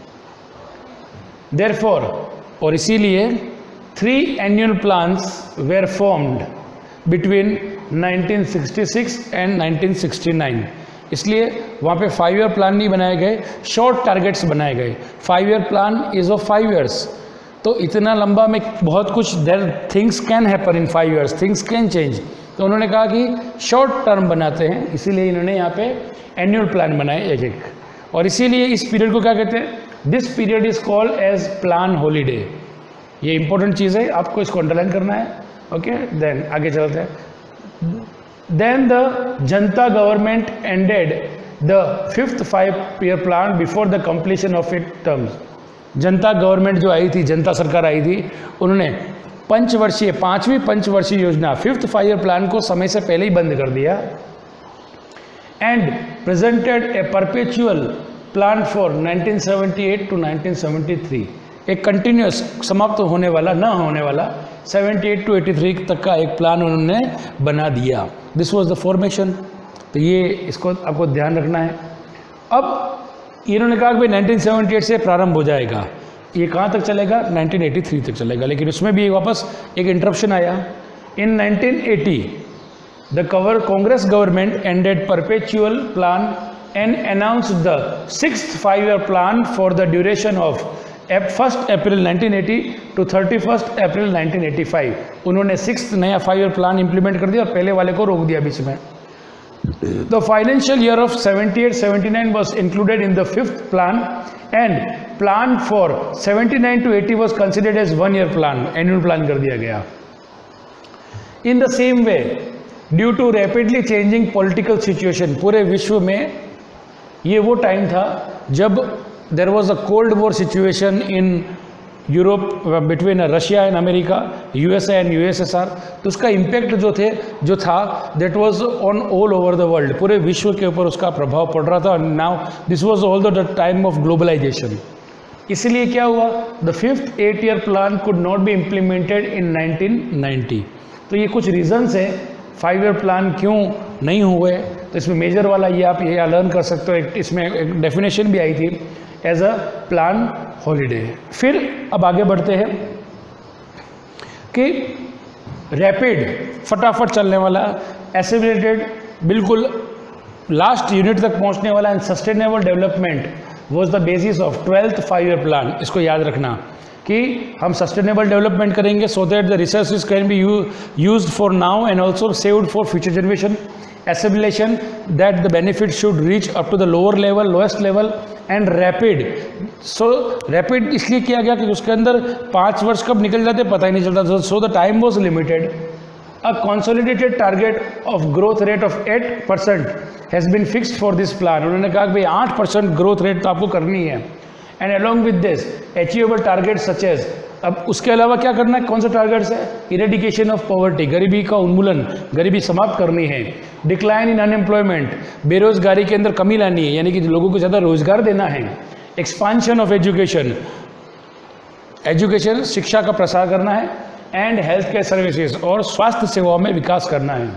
देयरफॉर, और इसीलिए 3 annual plans were formed between 1966 and 1969। इसलिए वहाँ पे 5-year प्लान नहीं बनाए गए, शॉर्ट टारगेट्स बनाए गए। 5-year plan is of 5 years, तो इतना लंबा में बहुत कुछ, there things can happen in 5 years, things can change. तो उन्होंने कहा कि शॉर्ट टर्म बनाते हैं, इसीलिए इन्होंने यहाँ पे एनुअल प्लान बनाए एक एक। और इसीलिए इस पीरियड को क्या कहते हैं, this period is called as plan holiday. ये इंपॉर्टेंट चीज़ है, आपको इसको अंडरलाइन करना है। ओके, देन आगे चलते हैं। Then the Janata government ended the 5th 5-year plan before the completion of it terms. Janata government जो आई थी, जनता सरकार आई थी, उन्होंने पंचवर्षीय 5वीं पंचवर्षीय योजना 5th 5-year प्लान को समय से पहले ही बंद कर दिया and presented A perpetual plan for 1978 to 1973। एक कंटिन्यूस, समाप्त होने वाला, न होने वाला 78 to 83 तक का एक प्लान उन्होंने बना दिया। This was the formation. तो ये इसको आपको ध्यान रखना है। अब इन्होंने कहा कि भाई 1978 से प्रारंभ हो जाएगा, ये कहाँ तक चलेगा, 1983 तक चलेगा। लेकिन उसमें भी वापस एक इंटरप्शन आया। इन 1980 the Congress government ended perpetual plan and announced the 6th 5-year plan for the duration of 1 April 1980 to 31 April 1985। उन्होंने 6th नया 5-year प्लान इंप्लीमेंट कर दिया और पहले वाले को रोक दिया बीच में। The financial year of 78-79 was included in the 5th plan and plan for 79 to 80 was considered as 1-year plan, annual plan कर दिया गया। In the same way, due to rapidly changing political situation, पूरे विश्व में ये वो time था जब there was a cold war situation in Europe between Russia and America, USA and USSR. तो उसका इम्पैक्ट जो था that was on all over the world, पूरे विश्व के ऊपर उसका प्रभाव पड़ रहा था। Now this was all the time of globalisation. इसलिए क्या हुआ, the 5th 8-year plan could not be implemented in 1990। तो ये कुछ रीजंस है 5-year प्लान क्यों नहीं हुए। तो इसमें मेजर वाला ये आप ये लर्न कर सकते हो। इसमें एक डेफिनेशन भी आई थी एज अ प्लान हॉलीडे। फिर अब आगे बढ़ते हैं कि रैपिड, फटाफट चलने वाला, एसिमिलेटेड, बिल्कुल लास्ट यूनिट तक पहुंचने वाला and sustainable development was the basis of 12th 5-year plan. इसको याद रखना कि हम सस्टेनेबल डेवलपमेंट करेंगे so that the resources can be used for now and also saved for future generation. Assimilation, that the benefit should reach up to the lowest level and rapid। so rapid इसलिए किया गया कि उसके अंदर 5 वर्ष कब निकल जाते पता ही नहीं चलता। so the time was limited। a consolidated target of growth rate of 8% has been fixed for this plan। उन्होंने कहा कि भाई 8% ग्रोथ रेट तो आपको करनी है। and along with this achievable targets such as, अब उसके अलावा क्या करना है, कौन सा टारगेट्स है, इरेडिकेशन ऑफ पॉवर्टी, गरीबी का उन्मूलन, गरीबी समाप्त करनी है। डिक्लाइन इन अनएम्प्लॉयमेंट, बेरोजगारी के अंदर कमी लानी है, यानी कि लोगों को ज़्यादा रोजगार देना है। एक्सपांशन ऑफ एजुकेशन, शिक्षा का प्रसार करना है। एंड हेल्थ केयर सर्विसेज, और स्वास्थ्य सेवाओं में विकास करना है।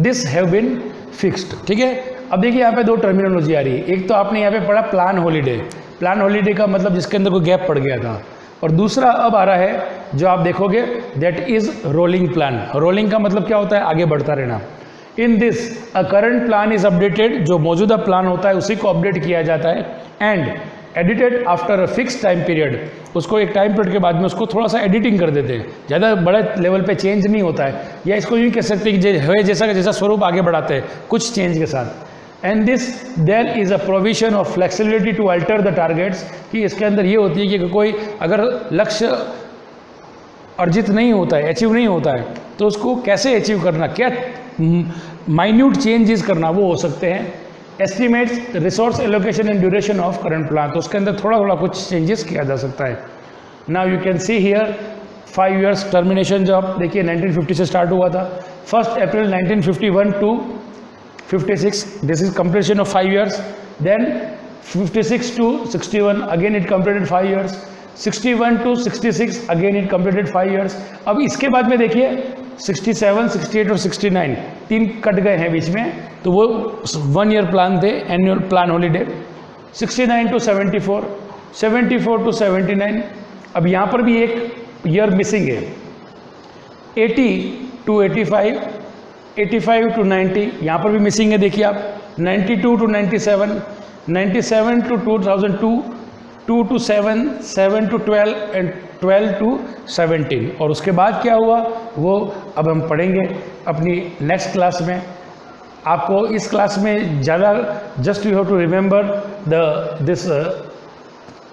This have been fixed. ठीक है, अब देखिए यहाँ पे 2 टर्मिनोलॉजी आ रही है। एक तो आपने यहाँ पे पढ़ा प्लान हॉलीडे। प्लान हॉलीडे का मतलब जिसके अंदर कोई गैप पड़ गया था, और दूसरा अब आ रहा है जो आप देखोगे that is rolling plan. Rolling का मतलब क्या होता है, आगे बढ़ता रहना। In this a current plan is updated, जो मौजूदा प्लान होता है उसी को अपडेट किया जाता है। And edited after a fix time period, उसको एक टाइम पीरियड के बाद में उसको थोड़ा सा एडिटिंग कर देते हैं, ज़्यादा बड़े लेवल पे चेंज नहीं होता है। या इसको यूँ कह सकते हैं कि जैसा का जैसा स्वरूप आगे बढ़ाते हैं कुछ चेंज के साथ। And this there is a provision of flexibility to alter the targets, कि इसके अंदर ये होती है कि कोई अगर लक्ष्य अर्जित नहीं होता है, अचीव नहीं होता है, तो उसको कैसे अचीव करना, क्या माइन्यूट चेंजेस करना, वो हो सकते हैं। Estimates resource allocation and duration of current plan, तो उसके अंदर थोड़ा थोड़ा कुछ चेंजेस किया जा सकता है। Now you can see here 5 years termination job देखिए 1950 से स्टार्ट हुआ था, 1 April 1951 to 56, this is completion of 5 years. Then 56 to 61 again it completed 5 years, 61 to 66 again it completed 5 years. अब इसके बाद में देखिए 67, 68 और 69 3 कट गए हैं बीच में, तो वो 1 year प्लान थे, annual plan holiday. 69 to 74, 74 to 79. अब यहाँ पर भी एक ईयर मिसिंग है. 80 to 85, 85 to 90 यहाँ पर भी मिसिंग है. देखिए आप 92 to 97, 97 to 2002, 2 to 7, 7 to 12 and 12 to 17. और उसके बाद क्या हुआ वो अब हम पढ़ेंगे अपनी नेक्स्ट क्लास में. आपको इस क्लास में ज़्यादा just you have to remember this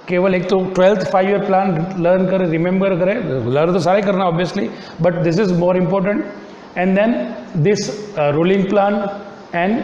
केवल एक तो 12th 5 year प्लान लर्न करें, रिमेंबर करें. लर्न तो सारे करना obviously, but this is more important. And then this ruling plan and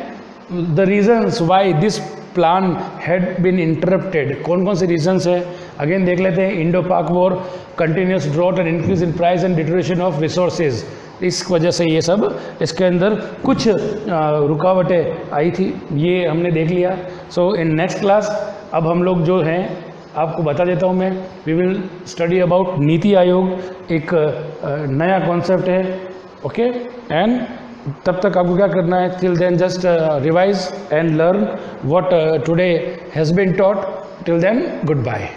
the reasons why this plan had been interrupted. कौन कौन से रीजन्स है अगेन देख लेते हैं. Indo Pak war, continuous drought and increase in price and deterioration of resources, इस वजह से ये सब इसके अंदर कुछ रुकावटें आई थी, ये हमने देख लिया. सो इन नेक्स्ट क्लास अब हम लोग जो हैं आपको बता देता हूँ मैं, we will study about NITI Aayog. एक नया कॉन्सेप्ट है. ओके एंड तब तक आपको क्या करना है, till then just revise and learn what today has been taught. Till then goodbye.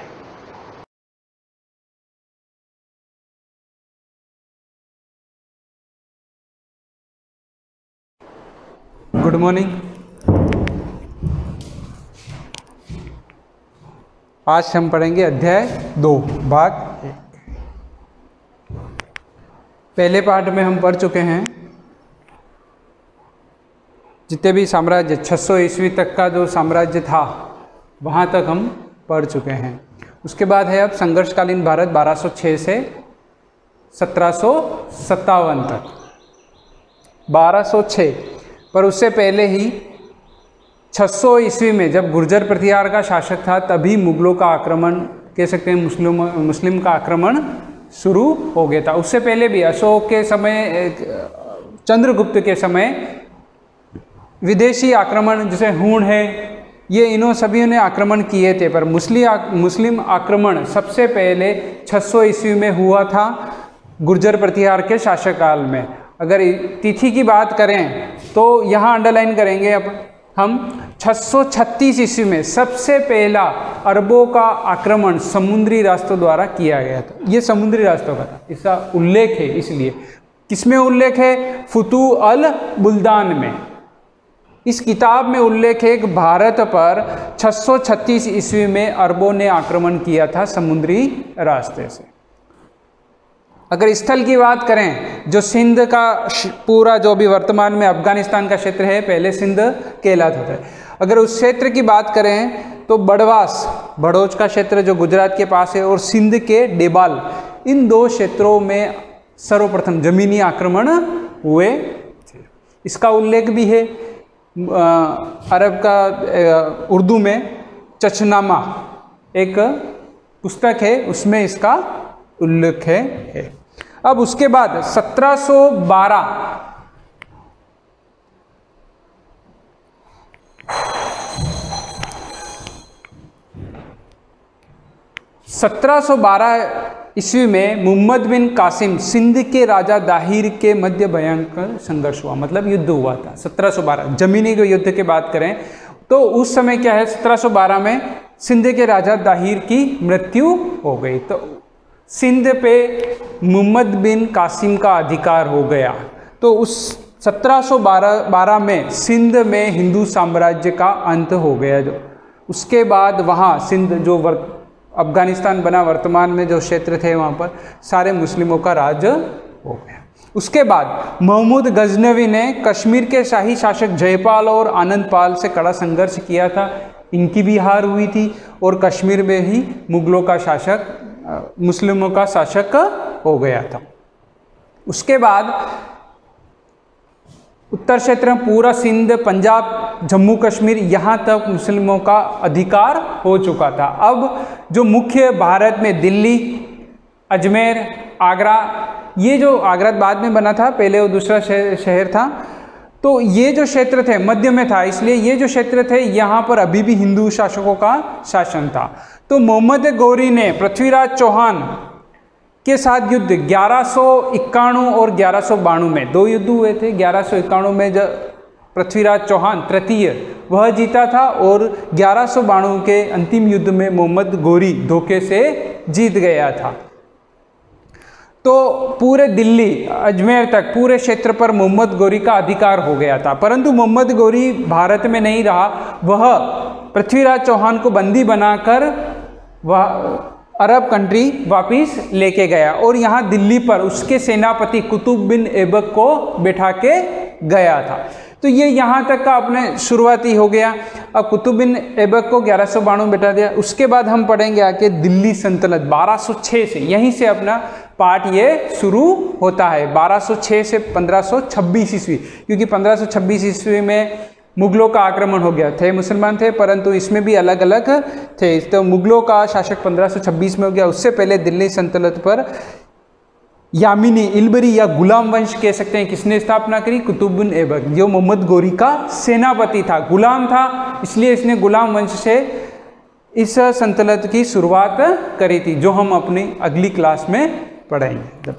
Good morning. आज हम पढ़ेंगे अध्याय 2 भाग. पहले पार्ट में हम पढ़ चुके हैं जितने भी साम्राज्य 600 ईस्वी तक का जो साम्राज्य था वहाँ तक हम पढ़ चुके हैं. उसके बाद है अब संघर्षकालीन भारत 1206 से 1757 तक. 1206 पर उससे पहले ही 600 ईस्वी में जब गुर्जर प्रतिहार का शासक था तभी मुगलों का आक्रमण, कह सकते हैं मुस्लिम का आक्रमण शुरू हो गया था. उससे पहले भी अशोक के समय, चंद्रगुप्त के समय विदेशी आक्रमण जैसे हूण है, ये इन्हों सभी ने आक्रमण किए थे. पर मुस्लिम आक्रमण सबसे पहले 600 ईस्वी में हुआ था गुर्जर प्रतिहार के शासककाल में. अगर तिथि की बात करें तो यहाँ अंडरलाइन करेंगे अब हम 636 ईस्वी में सबसे पहला अरबों का आक्रमण समुद्री रास्तों द्वारा किया गया था. ये समुद्री रास्तों का था, इसका उल्लेख है. इसलिए किसमें उल्लेख है, फुतू अल बुल्दान में. इस किताब में उल्लेख है कि भारत पर 636 ईस्वी में अरबों ने आक्रमण किया था समुद्री रास्ते से. अगर स्थल की बात करें, जो सिंध का पूरा जो भी वर्तमान में अफगानिस्तान का क्षेत्र है पहले सिंध कहलाता था. अगर उस क्षेत्र की बात करें तो बड़वास, बड़ौच का क्षेत्र जो गुजरात के पास है, और सिंध के डेबाल, इन 2 क्षेत्रों में सर्वप्रथम जमीनी आक्रमण हुए थे. इसका उल्लेख भी है अरब का उर्दू में चचनामा एक पुस्तक है, उसमें इसका उल्लेख है. अब उसके बाद 1712 ईस्वी में मोहम्मद बिन कासिम सिंध के राजा दाहिर के मध्य भयंकर संघर्ष हुआ, मतलब युद्ध हुआ था 1712. जमीनी के युद्ध की बात करें तो उस समय क्या है, 1712 में सिंध के राजा दाहिर की मृत्यु हो गई. तो सिंध पे मोहम्मद बिन कासिम का अधिकार हो गया. तो उस 1712 में सिंध में हिंदू साम्राज्य का अंत हो गया. जो उसके बाद वहाँ सिंध जो अफगानिस्तान बना, वर्तमान में जो क्षेत्र थे वहाँ पर सारे मुस्लिमों का राज हो गया. उसके बाद महमूद गजनवी ने कश्मीर के शाही शासक जयपाल और आनंदपाल से कड़ा संघर्ष किया था. इनकी भी हार हुई थी और कश्मीर में ही मुगलों का शासक, मुस्लिमों का शासक हो गया था. उसके बाद उत्तर क्षेत्र में पूरा सिंध, पंजाब, जम्मू कश्मीर, यहाँ तक मुस्लिमों का अधिकार हो चुका था. अब जो मुख्य भारत में दिल्ली, अजमेर, आगरा, ये जो आगरा बाद में बना था, पहले वो दूसरा शहर था, तो ये जो क्षेत्र थे मध्य में था, इसलिए ये जो क्षेत्र थे यहाँ पर अभी भी हिंदू शासकों का शासन था। तो मोहम्मद गौरी ने पृथ्वीराज चौहान के साथ युद्ध 1191 और 1192 में 2 युद्ध हुए थे। 1191 में जब पृथ्वीराज चौहान तृतीय वह जीता था, और 1192 के अंतिम युद्ध में मोहम्मद गौरी धोखे से जीत गया था। तो पूरे दिल्ली अजमेर तक पूरे क्षेत्र पर मोहम्मद गौरी का अधिकार हो गया था, परंतु मोहम्मद गौरी भारत में नहीं रहा, वह पृथ्वीराज चौहान को बंदी बनाकर वह अरब कंट्री वापिस लेके गया, और यहाँ दिल्ली पर उसके सेनापति कुतुब बिन ऐबक को बैठा के गया था। तो ये यहाँ तक का अपने शुरुआती हो गया। अब कुतुब बिन ऐबक को 1192 बैठा दिया। उसके बाद हम पढ़ेंगे आके दिल्ली सल्तनत 1206 से, यहीं से अपना पाठ ये शुरू होता है 1206 से 1526 ईस्वी, क्योंकि 1526 ईस्वी में मुगलों का आक्रमण हो गया। थे मुसलमान थे, परंतु इसमें भी अलग अलग थे। तो मुगलों का शासक 1526 में हो गया। उससे पहले दिल्ली सल्तनत पर यामिनी, इल्बरी या गुलाम वंश कह सकते हैं, किसने स्थापना करी? कुतुब बिन ऐबक, जो मोहम्मद गौरी का सेनापति था, गुलाम था, इसलिए इसने गुलाम वंश से इस सल्तनत की शुरुआत करी थी, जो हम अपनी अगली क्लास में पढ़ेंगे।